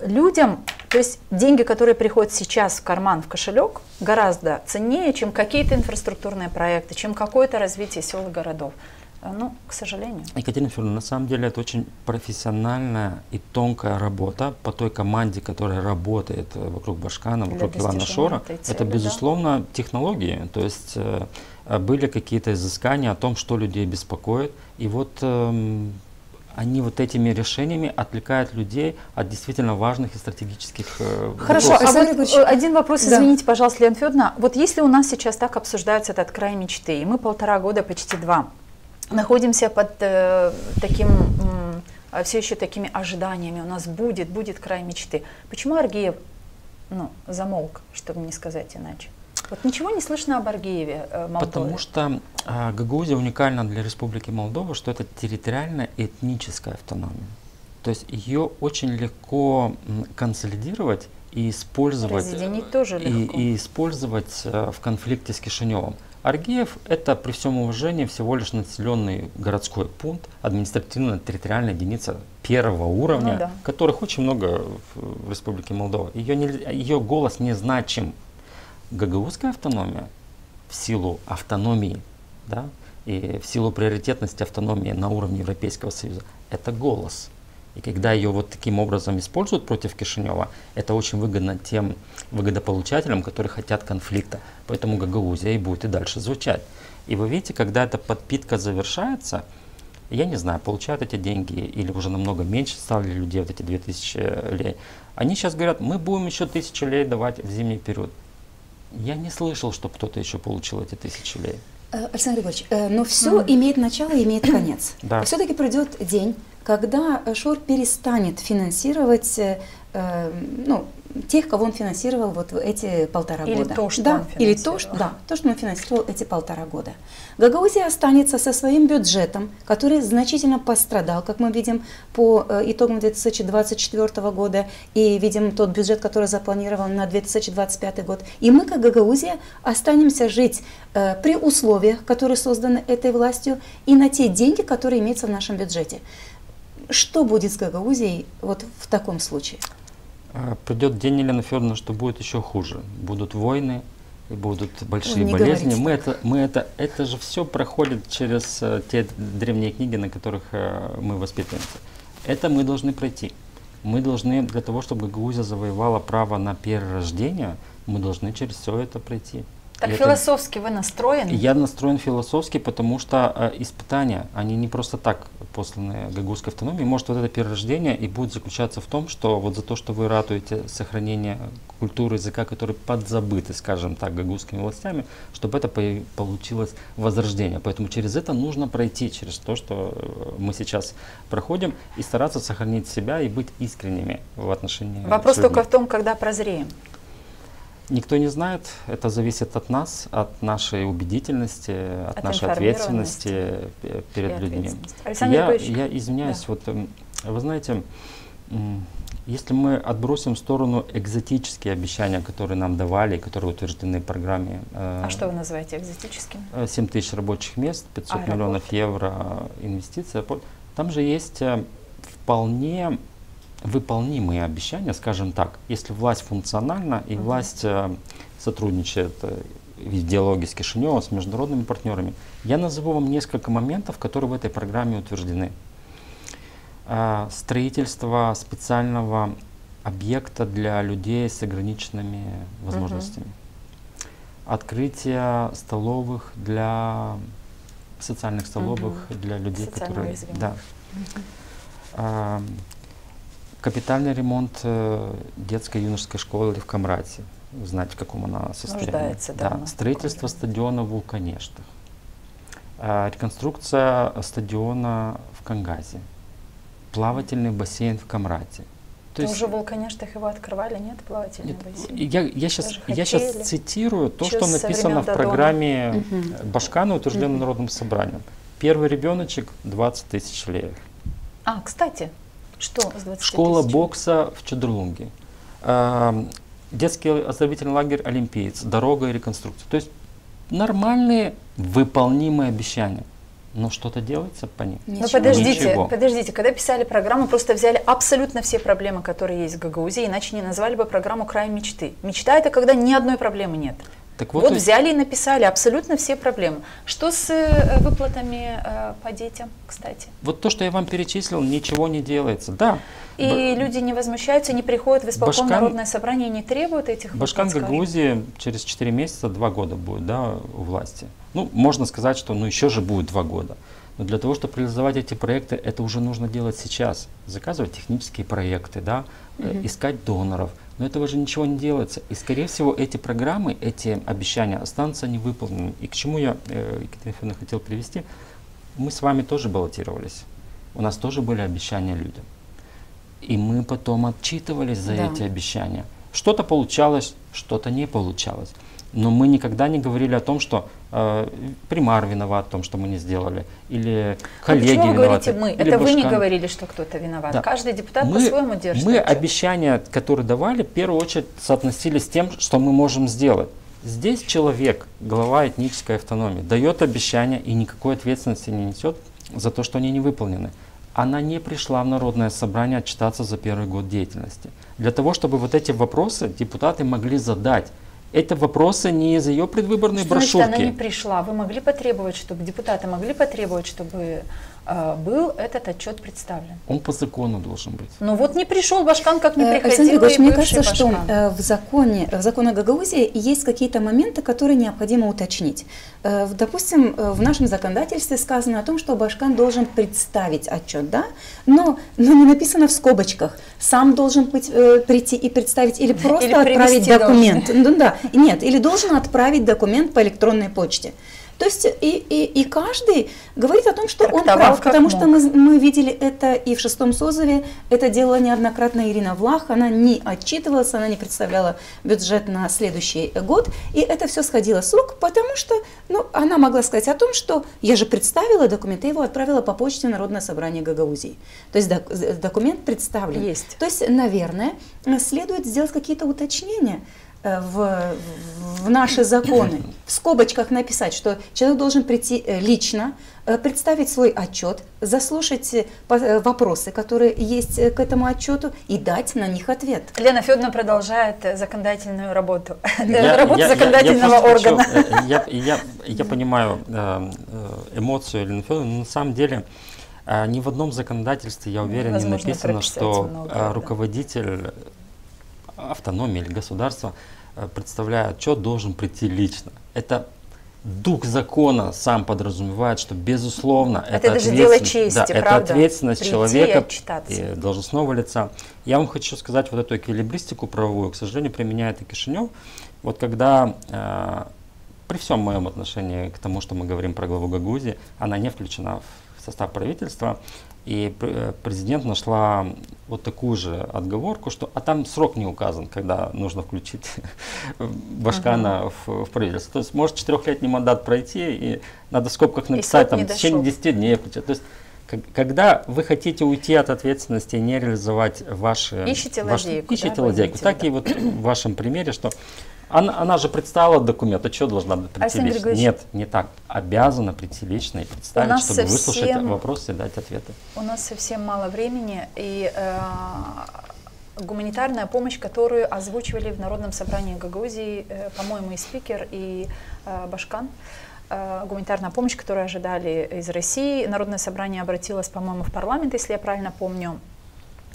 Людям, то есть деньги, которые приходят сейчас в карман, в кошелек, гораздо ценнее, чем какие-то инфраструктурные проекты, чем какое-то развитие сел и городов. Ну, к сожалению. Екатерина Федоровна, на самом деле это очень профессиональная и тонкая работа по той команде, которая работает вокруг Башкана, вокруг Илана Шора. Это, безусловно, да, технологии. То есть были какие-то изыскания о том, что людей беспокоит. И вот они вот этими решениями отвлекают людей от действительно важных и стратегических Хорошо, вопросов. А вот один вопрос, извините, пожалуйста, Лена Федоровна. Вот если у нас сейчас так обсуждается этот край мечты, и мы 1,5 года, почти 2, находимся под таким, все еще такими ожиданиями, у нас будет край мечты. Почему Аргиев замолк, чтобы не сказать иначе? Вот ничего не слышно об Аргиеве, Молдове. Потому что Гагаузия уникальна для Республики Молдова, что это территориальная и этническая автономия. То есть ее очень легко консолидировать и использовать, разъединить тоже легко. И использовать в конфликте с Кишиневым. Аргеев – это, при всем уважении, всего лишь населенный городской пункт, административно-территориальная единица первого уровня, которых очень много в Республике Молдова. Ее голос незначим. Гагаузская автономия в силу автономии, да, и в силу приоритетности автономии на уровне Европейского Союза – это голос. И когда ее вот таким образом используют против Кишинева, это очень выгодно тем выгодополучателям, которые хотят конфликта. Поэтому Гагаузия и будет и дальше звучать. И вы видите, когда эта подпитка завершается, я не знаю, получают эти деньги или уже намного меньше стали людей, вот эти 2000 лей. Они сейчас говорят, мы будем еще 1000 лей давать в зимний период. Я не слышал, чтобы кто-то еще получил эти 1000 лей. Александр Григорьевич, но все имеет начало и имеет конец. Да. Все-таки придет день, когда ШОР перестанет финансировать тех, кого он финансировал вот эти 1,5 или года. То, что да, он или то, что он финансировал эти 1,5 года. Гагаузия останется со своим бюджетом, который значительно пострадал, как мы видим по итогам 2024 года, и видим тот бюджет, который запланирован на 2025 год. И мы, как Гагаузия, останемся жить при условиях, которые созданы этой властью, и на те деньги, которые имеются в нашем бюджете. Что будет с Гагаузией вот в таком случае? Придет день, Елена Федоровна, что будет еще хуже. Будут войны, и будут большие болезни. Это же все проходит через те древние книги, на которых мы воспитываемся. Это мы должны пройти. Мы должны, для того, чтобы Гагаузия завоевала право на перерождение, мы должны через все это пройти. Так философски вы настроены? Я настроен философски, потому что испытания, они не просто так посланы Гагаузской автономии. Может, вот это перерождение и будет заключаться в том, что вот за то, что вы ратуете сохранение культуры языка, который подзабыты, скажем так, гагаузскими властями, чтобы это получилось возрождение. Поэтому через это нужно пройти, через то, что мы сейчас проходим, и стараться сохранить себя и быть искренними в отношении. Вопрос только в том, когда прозреем. Никто не знает, это зависит от нас, от нашей убедительности, от нашей ответственности перед людьми. Я извиняюсь, вот вы знаете, если мы отбросим в сторону экзотические обещания, которые нам давали, которые утверждены в программе. А что вы называете экзотическим? 7 тысяч рабочих мест, 500 миллионов евро инвестиций. Там же есть вполне выполнимые обещания, скажем так, если власть функциональна и власть сотрудничает в диалоге с Кишиневым, с международными партнерами. Я назову вам несколько моментов, которые в этой программе утверждены. Строительство специального объекта для людей с ограниченными возможностями. Открытие столовых для социальных столовых для людей, которые... Да. Капитальный ремонт детской и юношеской школы в Камрате. Вы знаете, в каком она состоянии. Строительство стадиона в Вулканештах. Реконструкция стадиона в Кангазе. Плавательный бассейн в Камрате. Уже в Вулканештах его открывали, нет, плавательный бассейн? Я сейчас цитирую то, что написано в программе Башкана, утвержденной Народным собранием. Первый ребеночек 20 тысяч леев. Кстати. Что с 20 Школа бокса в Чедрлунге, детский оздоровительный лагерь «Олимпиец», дорога и реконструкция. То есть нормальные выполнимые обещания. Но что-то делается по ним? Но подождите, когда писали программу, просто взяли абсолютно все проблемы, которые есть в Гагаузии, иначе не назвали бы программу «Край мечты». Мечта – это когда ни одной проблемы нет. Так вот взяли и написали абсолютно все проблемы. Что с выплатами по детям, кстати? Вот то, что я вам перечислил, ничего не делается. Да. И люди не возмущаются, не приходят в исполком Народное собрание и не требуют этих выплат. Башкан Гагаузии через 4 месяца 2 года будет, да, у власти. Ну, можно сказать, что еще же будет 2 года. Но для того, чтобы реализовать эти проекты, это уже нужно делать сейчас. Заказывать технические проекты, да, искать доноров. Но этого же ничего не делается. И, скорее всего, эти программы, эти обещания останутся невыполненными. И к чему я, Екатерина Федоровна, хотел привести? Мы с вами тоже баллотировались. У нас тоже были обещания людям. И мы потом отчитывались за эти обещания. Что-то получалось, что-то не получалось. Но мы никогда не говорили о том, что примар виноват в том, что мы не сделали, или коллеги виноваты. Почему вы говорите «мы»? Это вы не говорили, что кто-то виноват. Да. Каждый депутат по-своему держит. Мы обещания, которые давали, в первую очередь соотносились с тем, что мы можем сделать. Здесь человек, глава этнической автономии, дает обещания и никакой ответственности не несет за то, что они не выполнены. Она не пришла в Народное собрание отчитаться за первый год деятельности. Для того, чтобы вот эти вопросы депутаты могли задать. Это вопросы не из ее предвыборной брошюрки. Значит, она не пришла. Вы могли потребовать, чтобы депутаты могли потребовать, чтобы был этот отчет представлен? Он по закону должен быть. Ну вот не пришел Башкан, как не приходил. Александр Григорьевич, и мне бывший кажется, что Башкан. в законе о Гагаузии есть какие-то моменты, которые необходимо уточнить. Допустим, в нашем законодательстве сказано о том, что Башкан должен представить отчет, да? Но не написано в скобочках. Сам должен прийти и представить или просто или отправить документ. Ну, да. Нет, или должен отправить документ по электронной почте. То есть и каждый говорит о том, что он прав, потому что мы видели это и в 6-м созыве, это делала неоднократно Ирина Влах, она не отчитывалась, она не представляла бюджет на следующий год, и это все сходило с рук, потому что она могла сказать о том, что я же представила документ, я его отправила по почте в Народное собрание Гагаузии. То есть документ представлен. Есть. То есть, наверное, следует сделать какие-то уточнения в наши законы, в скобочках написать, что человек должен прийти лично, представить свой отчет, заслушать вопросы, которые есть к этому отчету, и дать на них ответ. Лена Федоровна продолжает законодательную работу, работу законодательного органа. Я понимаю эмоцию Елены Федоровны, но на самом деле ни в одном законодательстве, я уверен, не написано, что руководитель автономии или государства, представляя отчет, должен прийти лично. Это дух закона сам подразумевает, что безусловно это даже дело чести, да, правда? Это ответственность прийти человека и должностного лица. Я вам хочу сказать, вот эту эквилибристику правовую, к сожалению, применяет и Кишинев. Вот когда при всем моем отношении к тому, что мы говорим про главу Гагаузии, она не включена в состав правительства. И президент нашла вот такую же отговорку, что там срок не указан, когда нужно включить Башкана в правительство. То есть может 4-летний мандат пройти, и надо в скобках написать в течение 10 дней включить. То есть когда вы хотите уйти от ответственности и не реализовать ваши... Ищите лазейку. Ищите лазейку. Так и вот в вашем примере, что она же представила документ, а что должна прийти лично? Нет, не так. Обязана прийти лично и представить, чтобы выслушать вопросы и дать ответы. У нас совсем мало времени, и гуманитарная помощь, которую озвучивали в Народном собрании Гагаузии, по-моему, и спикер, и Башкан, гуманитарная помощь, которую ожидали из России. Народное собрание обратилось, по-моему, в парламент, если я правильно помню,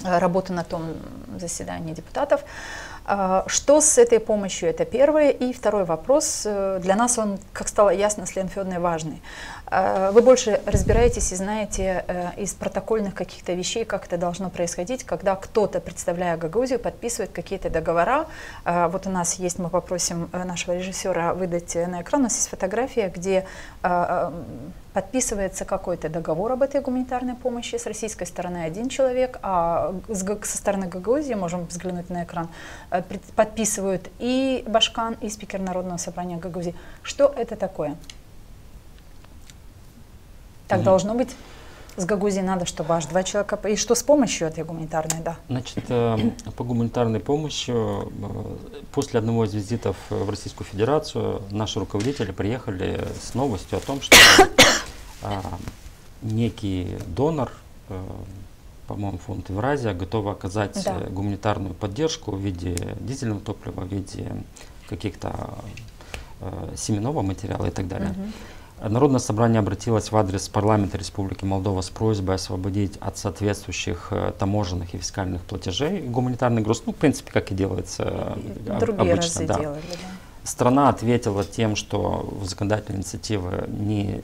работу на том заседании депутатов. Что с этой помощью? Это первое. И второй вопрос. Для нас он, как стало ясно, с Леной Федоровной, важный. Вы больше разбираетесь и знаете из протокольных каких-то вещей, как это должно происходить, когда кто-то, представляя Гагаузию, подписывает какие-то договора. Вот у нас есть, мы попросим нашего режиссера выдать на экран, у нас есть фотография, где подписывается какой-то договор об этой гуманитарной помощи. С российской стороны один человек, а со стороны Гагаузии, можем взглянуть на экран, подписывают и Башкан, и спикер Народного собрания Гагаузии. Что это такое? Так должно быть. С Гагаузией надо, чтобы аж 2 человека. И что с помощью этой гуманитарной, да? Значит, по гуманитарной помощи после одного из визитов в Российскую Федерацию наши руководители приехали с новостью о том, что некий донор, по-моему, фонд Евразия, готов оказать гуманитарную поддержку в виде дизельного топлива, в виде каких-то семенного материала и так далее. Народное собрание обратилось в адрес парламента Республики Молдова с просьбой освободить от соответствующих таможенных и фискальных платежей гуманитарный груз, в принципе, как и делается обычно. Делали, Страна ответила тем, что в законодательной инициативе не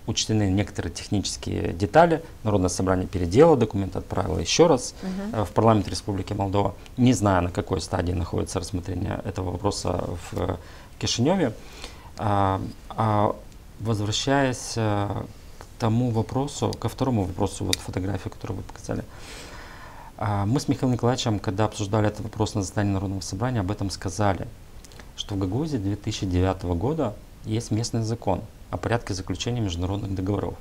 учтены некоторые технические детали. Народное собрание переделало документ, отправило еще раз в парламент Республики Молдова. Не знаю, на какой стадии находится рассмотрение этого вопроса в Кишиневе. Возвращаясь к тому вопросу, ко второму вопросу, вот фотографию, которую вы показали. Мы с Михаилом Николаевичем, когда обсуждали этот вопрос на заседании Народного собрания, об этом сказали, что в Гагаузии 2009 года есть местный закон о порядке заключения международных договоров.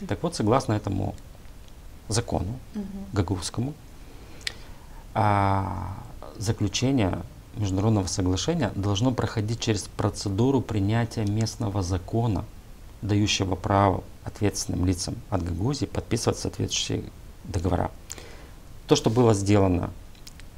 Так вот, согласно этому закону, гагаузскому, заключение международного соглашения должно проходить через процедуру принятия местного закона, дающего право ответственным лицам от Гагаузии подписывать соответствующие договора. То, что было сделано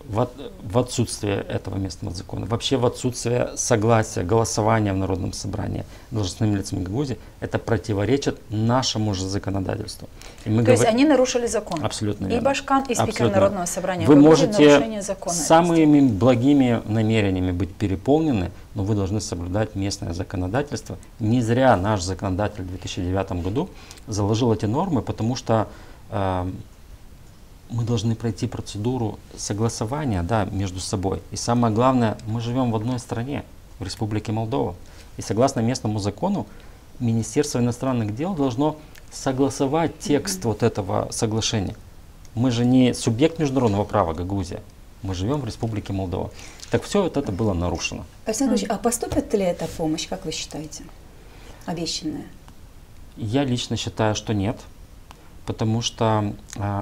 в отсутствие этого местного закона, вообще в отсутствие согласия, голосования в Народном собрании должностными лицами Гагаузии, это противоречит нашему же законодательству. То есть они нарушили закон? Абсолютно и верно. Башкан, и спикер Народного собрания Вы Гагаузии можете самыми благими намерениями быть переполнены, но вы должны соблюдать местное законодательство. Не зря наш законодатель в 2009 году заложил эти нормы, потому что мы должны пройти процедуру согласования, да, между собой. И самое главное, мы живем в одной стране, в Республике Молдова. И согласно местному закону, Министерство иностранных дел должно согласовать текст вот этого соглашения. Мы же не субъект международного права Гагаузия. Мы живем в Республике Молдова. Так все вот это было нарушено. Александр Ильич, а поступит ли эта помощь, как вы считаете, обещанная? Я лично считаю, что нет. Потому что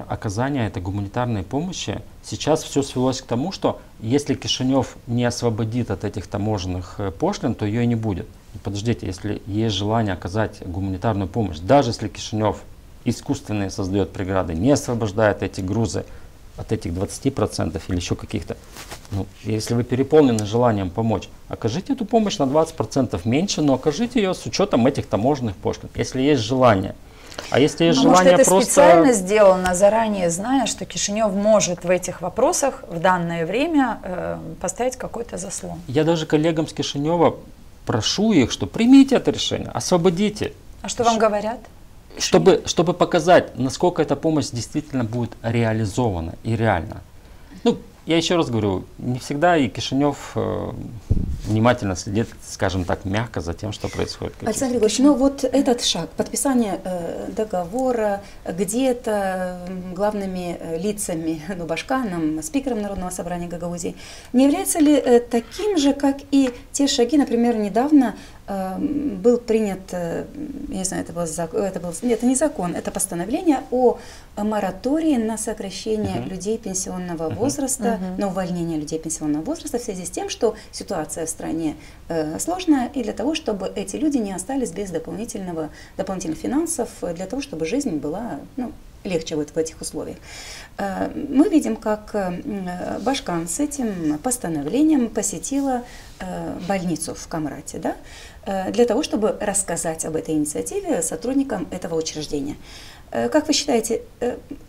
оказание этой гуманитарной помощи, сейчас все свелось к тому, что если Кишинев не освободит от этих таможенных пошлин, то ее и не будет. И подождите, если есть желание оказать гуманитарную помощь, даже если Кишинев искусственно создает преграды, не освобождает эти грузы от этих 20% или еще каких-то, ну, если вы переполнены желанием помочь, окажите эту помощь на 20% меньше, но окажите ее с учетом этих таможенных пошлин, если есть желание. А если есть желание может, это просто... специально сделано, заранее зная, что Кишинев может в этих вопросах в данное время поставить какой-то заслон? Я даже коллегам с Кишинева прошу их, что примите это решение, освободите. А что вам говорят? Чтобы показать, насколько эта помощь действительно будет реализована и реальна. Ну, я еще раз говорю, не всегда и Кишинев внимательно следит, скажем так, мягко за тем, что происходит. Александр Григорьевич, но вот этот шаг, подписание договора где-то главными лицами, ну, Башканом, спикером Народного собрания Гагаузии, не является ли таким же, как и те шаги, например, недавно был принят, я не знаю, это не закон, это постановление о моратории на сокращение людей пенсионного возраста, на увольнение людей пенсионного возраста в связи с тем, что ситуация в стране сложная, и для того, чтобы эти люди не остались без дополнительных финансов, для того, чтобы жизнь была, ну, легче вот в этих условиях. Мы видим, как Башкан с этим постановлением посетила больницу в Камрате, да, для того, чтобы рассказать об этой инициативе сотрудникам этого учреждения. Как вы считаете,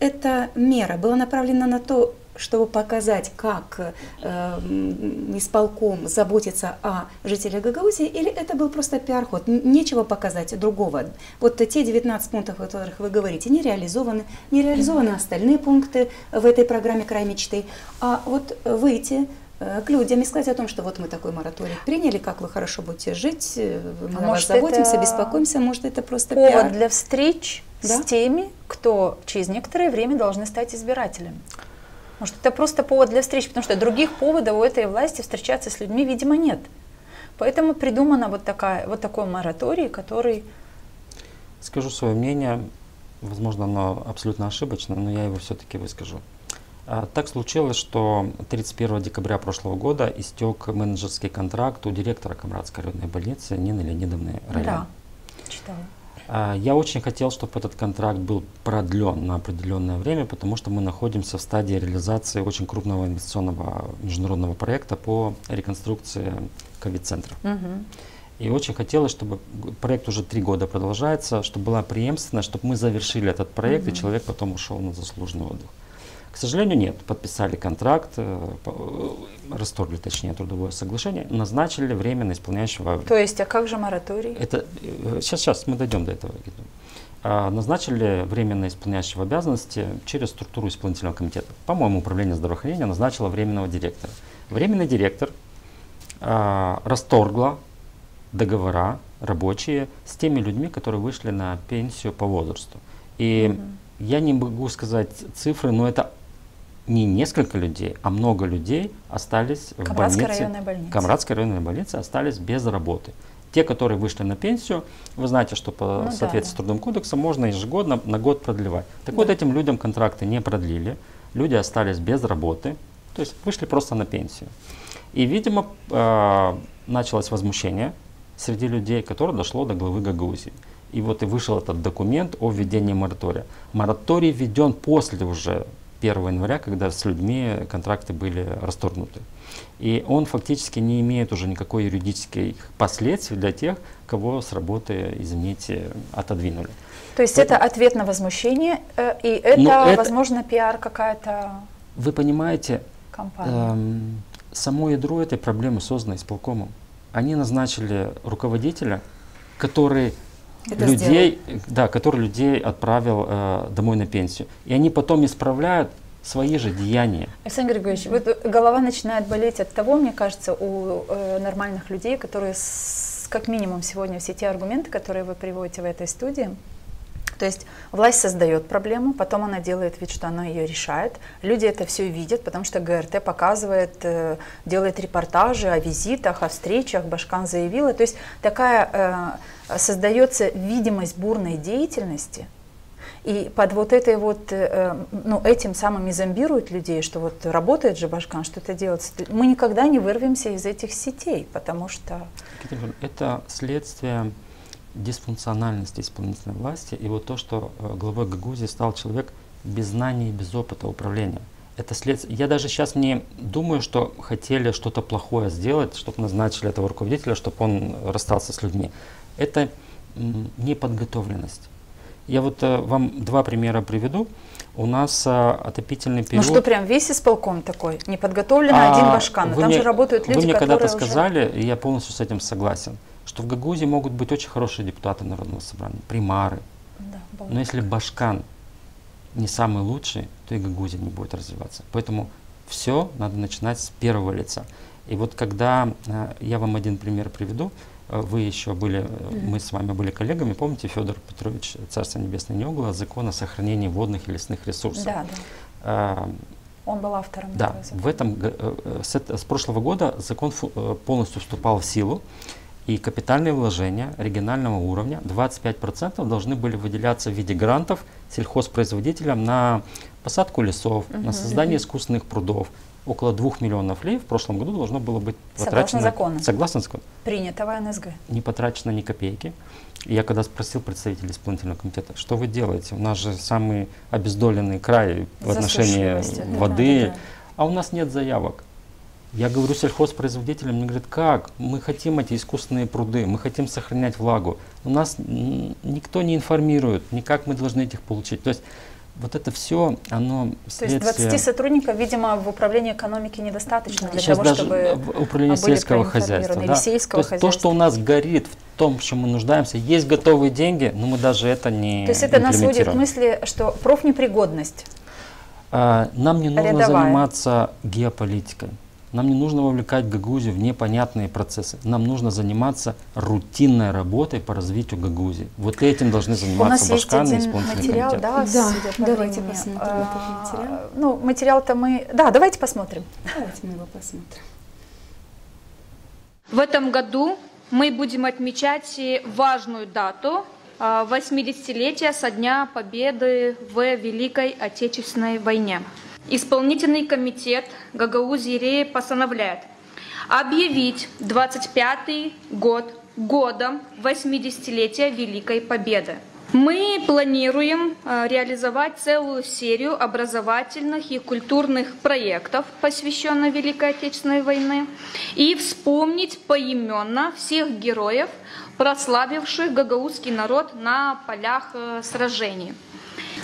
эта мера была направлена на то, чтобы показать, как исполком заботится о жителях Гагаузии, или это был просто пиар-ход? Нечего показать другого. Вот те 19 пунктов, о которых вы говорите, не реализованы остальные пункты в этой программе «Край мечты». А вот выйти к людям и сказать о том, что вот мы такой мораторий приняли, как вы хорошо будете жить, мы о вас заботимся, беспокоимся, может, это просто повод пиар. для встреч с теми, кто через некоторое время должны стать избирателями. Может, это просто повод для встреч, потому что других поводов у этой власти встречаться с людьми, видимо, нет. Поэтому придумана вот такой мораторий, который... Скажу свое мнение, возможно, оно абсолютно ошибочно, но я его все-таки выскажу. Так случилось, что 31 декабря прошлого года истек менеджерский контракт у директора Камрадской районной больницы Нины Леонидовны Райан. Да, читала. Я очень хотел, чтобы этот контракт был продлен на определенное время, потому что мы находимся в стадии реализации очень крупного инвестиционного международного проекта по реконструкции ковид-центра. И очень хотелось, чтобы проект уже 3 года продолжается, чтобы была преемственность, чтобы мы завершили этот проект, и человек потом ушел на заслуженный отдых. К сожалению, нет. Подписали контракт, расторгли, точнее, трудовое соглашение, назначили временно исполняющего... То есть, а как же мораторий? Это, сейчас мы дойдем до этого. Назначили временно исполняющего обязанности через структуру исполнительного комитета. По-моему, управление здравоохранения назначило временного директора. Временный директор расторгла договора рабочие с теми людьми, которые вышли на пенсию по возрасту. И я не могу сказать цифры, но это не несколько людей, а много людей остались в больнице. Камрадской районной больнице остались без работы. Те, которые вышли на пенсию, вы знаете, что по соответствии с Трудовым кодексом можно ежегодно на год продлевать. Так вот, этим людям контракты не продлили, люди остались без работы, то есть вышли просто на пенсию. И, видимо, началось возмущение среди людей, которое дошло до главы Гагаузии. И вот и вышел этот документ о введении моратория. Мораторий введен после уже 1 января, когда с людьми контракты были расторгнуты. И он фактически не имеет уже никакой юридических последствий для тех, кого с работы, извините, отодвинули. То есть это ответ на возмущение, и это, возможно, пиар какая-то. Вы понимаете, само ядро этой проблемы создано исполкомом. Они назначили руководителя, который людей отправил домой на пенсию. И они потом исправляют свои же деяния. Александр Григорьевич, вот голова начинает болеть от того, мне кажется, у нормальных людей, которые, как минимум сегодня все те аргументы, которые вы приводите в этой студии, то есть власть создает проблему, потом она делает вид, что она ее решает. Люди это все видят, потому что ГРТ показывает, делает репортажи о визитах, о встречах, Башкан заявила. То есть такая создается видимость бурной деятельности, и под вот этой вот, этим самым и зомбируют людей, что вот работает же Башкан, что-то делается. Мы никогда не вырвемся из этих сетей, потому что... Это следствие дисфункциональности исполнительной власти, и вот то, что главой Гагаузии стал человек без знаний и без опыта управления. Это следствие. Я даже сейчас не думаю, что хотели что-то плохое сделать, чтобы назначили этого руководителя, чтобы он расстался с людьми. Это неподготовленность. Я вот вам 2 примера приведу. У нас отопительный период... Ну что, прям весь исполком такой, неподготовленный один Башкан. Там же работают люди, которые... Вы мне когда-то сказали, уже... и я полностью с этим согласен, что в Гагаузии могут быть очень хорошие депутаты Народного собрания, примары. Да, но если Башкан не самый лучший, то и Гагаузия не будет развиваться. Поэтому все надо начинать с первого лица. И вот когда я вам один пример приведу, вы еще были, мы с вами были коллегами, помните, Федор Петрович, Царство Небесное, не угла, закон о сохранении водных и лесных ресурсов. Да, да. Он был автором. Да, с прошлого года закон полностью вступал в силу, и капитальные вложения регионального уровня 25% должны были выделяться в виде грантов сельхозпроизводителям на посадку лесов, на создание искусственных прудов. Около 2 миллионов лей в прошлом году должно было быть потрачено. Согласно закону. Принятого НСГ. Не потрачено ни копейки. И я когда спросил представителей исполнительного комитета, что вы делаете? У нас же самый обездоленный край в отношении воды, а у нас нет заявок. Я говорю сельхозпроизводителям, мне говорят, как? Мы хотим эти искусственные пруды, мы хотим сохранять влагу. У нас никто не информирует, никак мы должны их получить. То есть вот это все, оно следствие... То есть 20 сотрудников, видимо, в управлении экономики недостаточно для сейчас того, даже чтобы в управлении сельского хозяйства. Или сельского хозяйства. То, что у нас горит в том, в чем мы нуждаемся, есть готовые деньги, но мы даже это не То есть это нас сводит к мысли, что профнепригодность. Нам не нужно рядовая. заниматься геополитикой. Нам не нужно вовлекать Гагаузию в непонятные процессы. Нам нужно заниматься рутинной работой по развитию Гагаузии. Вот этим должны заниматься Башкан и исполнительный материал, комитет. Да, давайте посмотрим этот материал. Ну, материал-то мы... Да, давайте посмотрим. Давайте мы его посмотрим. В этом году мы будем отмечать важную дату 80-летия со дня Победы в Великой Отечественной войне. Исполнительный комитет Гагаузии постановляет объявить 25-й год годом 80-летия Великой Победы. Мы планируем реализовать целую серию образовательных и культурных проектов, посвященных Великой Отечественной войне, и вспомнить поименно всех героев, прославивших гагаузский народ на полях сражений.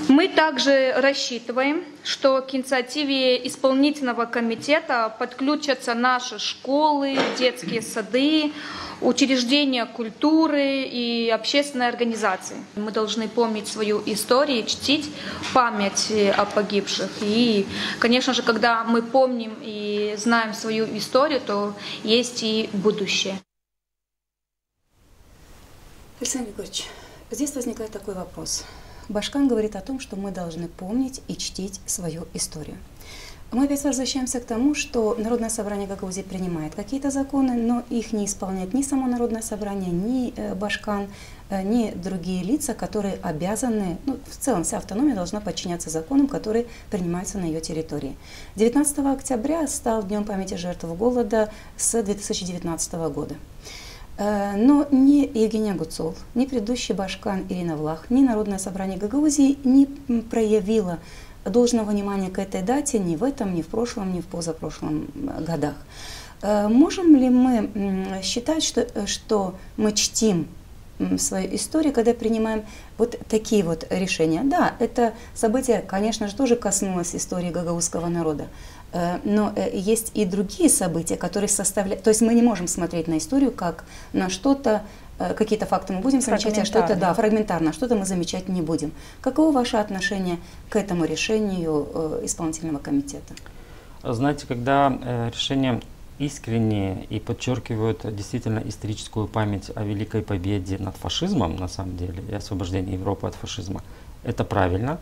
Мы также рассчитываем, что к инициативе исполнительного комитета подключатся наши школы, детские сады, учреждения культуры и общественные организации. Мы должны помнить свою историю, чтить память о погибших. И, конечно же, когда мы помним и знаем свою историю, то есть и будущее. Александр Григорьевич, здесь возникает такой вопрос. Башкан говорит о том, что мы должны помнить и чтить свою историю. Мы опять возвращаемся к тому, что Народное собрание Гагаузии принимает какие-то законы, но их не исполняет ни само Народное собрание, ни Башкан, ни другие лица, которые обязаны, ну, в целом вся автономия должна подчиняться законам, которые принимаются на ее территории. 19 октября стал Днем памяти жертв голода с 2019 года. Но ни Евгения Гуцул, ни предыдущий Башкан Ирина Влах, ни Народное собрание Гагаузии не проявило должного внимания к этой дате ни в этом, ни в прошлом, ни в позапрошлом годах. Можем ли мы считать, что мы чтим свою историю, когда принимаем вот такие вот решения? Да, это событие, конечно же, тоже коснулось истории гагаузского народа, но есть и другие события, которые составляют... То есть мы не можем смотреть на историю как на что-то, какие-то факты мы будем замечать, а что-то, да, фрагментарно, что-то мы замечать не будем. Каково ваше отношение к этому решению исполнительного комитета? Знаете, когда решения искренние и подчеркивают действительно историческую память о великой победе над фашизмом, на самом деле, и освобождении Европы от фашизма, это правильно.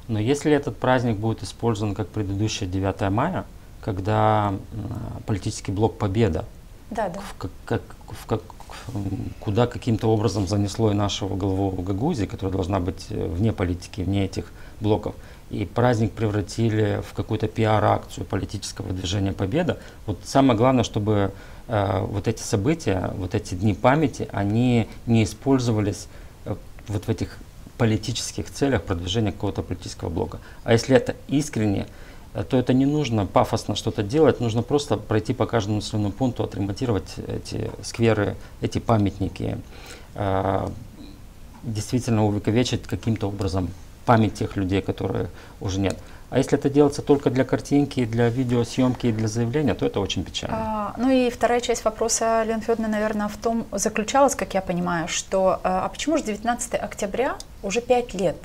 Но если этот праздник будет использован как предыдущее 9 мая, когда политический блок «Победа» куда каким-то образом занесло и нашего главу Гагаузии, которая должна быть вне политики, вне этих блоков, и праздник превратили в какую-то пиар-акцию политического движения «Победа». Вот самое главное, чтобы вот эти события, вот эти дни памяти, они не использовались вот в этих политических целях продвижения какого-то политического блока. А если это искренне, то это не нужно пафосно что-то делать, нужно просто пройти по каждому населенному пункту, отремонтировать эти скверы, эти памятники, действительно увековечить каким-то образом память тех людей, которые уже нет. А если это делается только для картинки, для видеосъемки и для заявления, то это очень печально. Ну и вторая часть вопроса, Лена Федоровна, наверное, в том заключалась, как я понимаю, что почему же 19 октября уже 5 лет,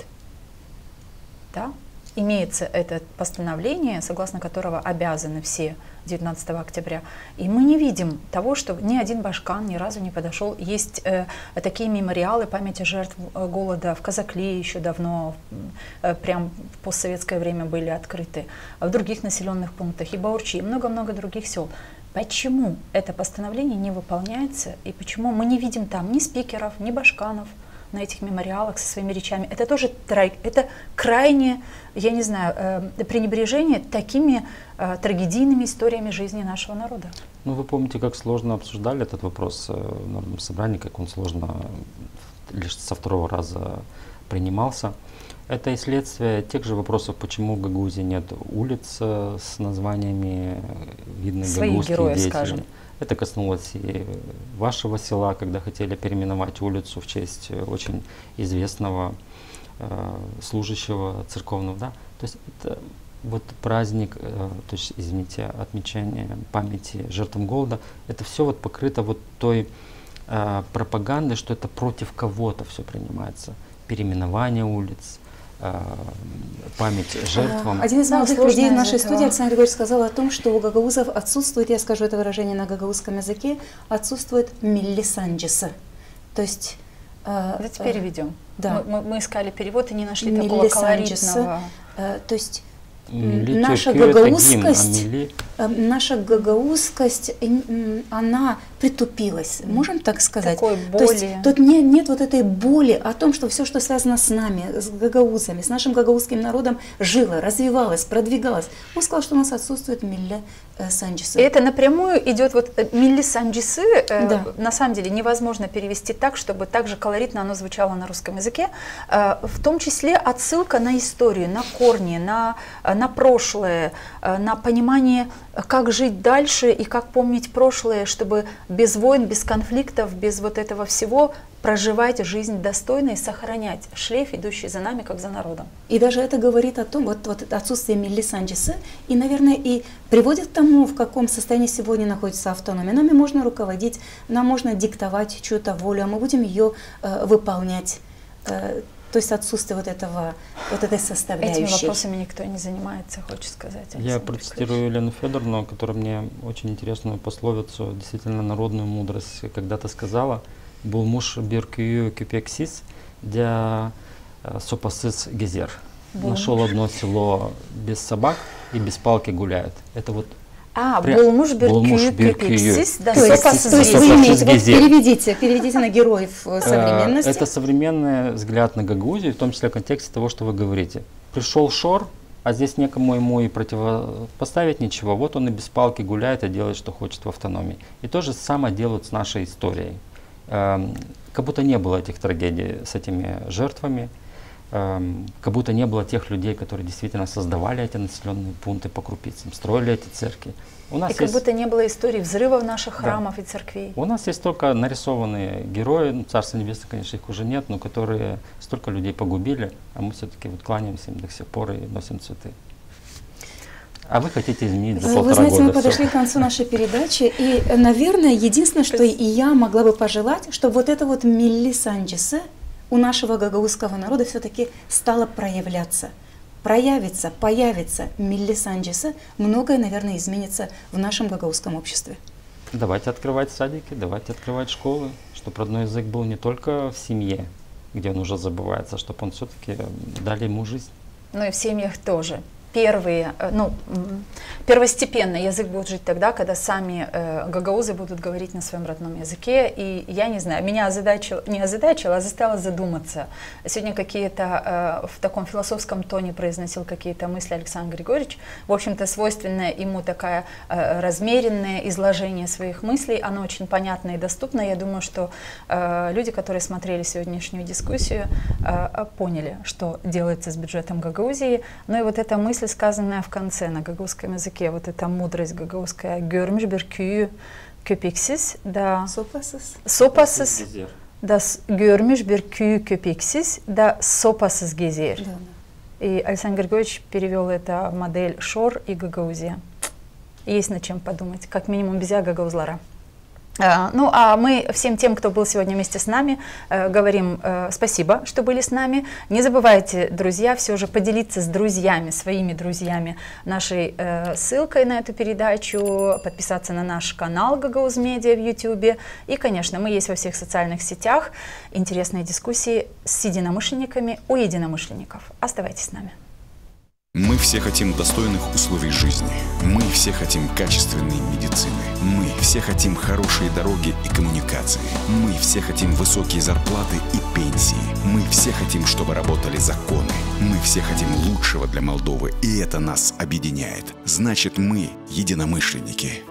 да, имеется это постановление, согласно которого обязаны все 19 октября. И мы не видим того, что ни один Башкан ни разу не подошел. Есть такие мемориалы памяти жертв голода в Казакле еще давно, прям в постсоветское время были открыты, в других населенных пунктах, и Баурчи, и много-много других сел. Почему это постановление не выполняется, и почему мы не видим там ни спикеров, ни башканов на этих мемориалах со своими речами? Это тоже это крайне, я не знаю, пренебрежение такими трагедийными историями жизни нашего народа. Ну, вы помните, как сложно обсуждали этот вопрос в Народном собрании, как он сложно лишь со второго раза принимался. Это и следствие тех же вопросов, почему в Гагаузии нет улиц с названиями видных гагаузских деятелей. Скажем. Это коснулось и вашего села, когда хотели переименовать улицу в честь очень известного служащего церковного. Да? То есть это вот праздник, то есть, извините, отмечание памяти жертвам голода, это все вот покрыто вот той пропагандой, что это против кого-то все принимается. Переименование улиц, память жертвам. Один из молодых людей в нашей студии, Александр Григорьевич, сказал о том, что у гагаузов отсутствует, я скажу это выражение на гагаузском языке, отсутствует милли санджиса. То есть... Давайте переведем. Да. Мы искали перевод и не нашли такого колоритного. То есть наша гагаузскость, она притупилась, можем так сказать. Такой боли. То есть тут нет вот этой боли о том, что все, что связано с нами, с гагаузами, с нашим гагаузским народом, жило, развивалось, продвигалось. Он сказал, что у нас отсутствует милли санджисы. И это напрямую идет, вот милли санджисы, да. На самом деле невозможно перевести так, чтобы так же колоритно оно звучало на русском языке, в том числе отсылка на историю, на корни, на прошлое, на понимание, как жить дальше и как помнить прошлое, чтобы без войн, без конфликтов, без вот этого всего проживать жизнь достойно и сохранять шлейф, идущий за нами, как за народом. И даже это говорит о том, вот отсутствие милли санджисы, и, наверное, и приводит к тому, в каком состоянии сегодня находится автономия. Нами можно руководить, нам можно диктовать чью-то волю, а мы будем ее выполнять. То есть отсутствие вот этой составляющей. Этими вопросами никто не занимается, хочешь сказать. Я процитирую Елену Федоровну, которая мне очень интересную пословицу, действительно народную мудрость, когда-то сказала: «Булмуш биркию кюпексис, дя сопасис гезер». Нашел одно село без собак, и без палки гуляют. Это вот Булмуш Биркюйсис, да, то есть вы имеете, вот переведите на героев современности. Это современный взгляд на Гагаузию, в том числе в контексте того, что вы говорите. Пришел Шор, а здесь некому ему и противопоставить ничего. Вот он и без палки гуляет и делает, что хочет в автономии. И то же самое делают с нашей историей. Как будто не было этих трагедий с этими жертвами, как будто не было тех людей, которые действительно создавали эти населенные пункты по крупицам, строили эти церкви. У нас как будто не было истории взрывов наших храмов и церквей. У нас есть только нарисованные герои, Царство Небесное, конечно, их уже нет, но которые столько людей погубили, а мы все-таки вот кланяемся им до сих пор и носим цветы. А вы хотите изменить за 1,5 года. Вы знаете, мы подошли к концу нашей передачи, и, наверное, единственное, что и я могла бы пожелать, чтобы вот это вот милли санджисе у нашего гагаузского народа все-таки стало проявляться. Появится милли санджисе, многое, наверное, изменится в нашем гагаузском обществе. Давайте открывать садики, давайте открывать школы, чтобы родной язык был не только в семье, где он уже забывается, чтобы он все-таки дали ему жизнь. Ну и в семьях тоже. Первостепенно язык будет жить тогда, когда сами гагаузы будут говорить на своем родном языке. И я не знаю, меня не озадачило, а заставило задуматься. Сегодня какие-то в таком философском тоне произносил какие-то мысли Александр Григорьевич. В общем-то, свойственное ему такое размеренное изложение своих мыслей. Оно очень понятно и доступно. Я думаю, что люди, которые смотрели сегодняшнюю дискуссию, поняли, что делается с бюджетом Гагаузии. Ну и вот эта мысль, сказанная в конце на гагаузском языке, вот эта мудрость гагаузская, «Görmüş bir köyü köpeksiz», да, «Sopasız», да, «Görmüş bir köyü köpeksiz», да, «Sopasız gezer». И Александр Григорьевич перевел это в модель Шор и Гагаузия. Есть над чем подумать, как минимум без Гагаузлара. Ну, а мы всем тем, кто был сегодня вместе с нами, говорим спасибо, что были с нами. Не забывайте, друзья, все же поделиться с друзьями, своими друзьями, нашей ссылкой на эту передачу, подписаться на наш канал Гагаuz Медиа в YouTube. И, конечно, мы есть во всех социальных сетях. Интересные дискуссии с единомышленниками у единомышленников. Оставайтесь с нами. Мы все хотим достойных условий жизни. Мы все хотим качественной медицины. Мы все хотим хорошие дороги и коммуникации. Мы все хотим высокие зарплаты и пенсии. Мы все хотим, чтобы работали законы. Мы все хотим лучшего для Молдовы, и это нас объединяет. Значит, мы единомышленники.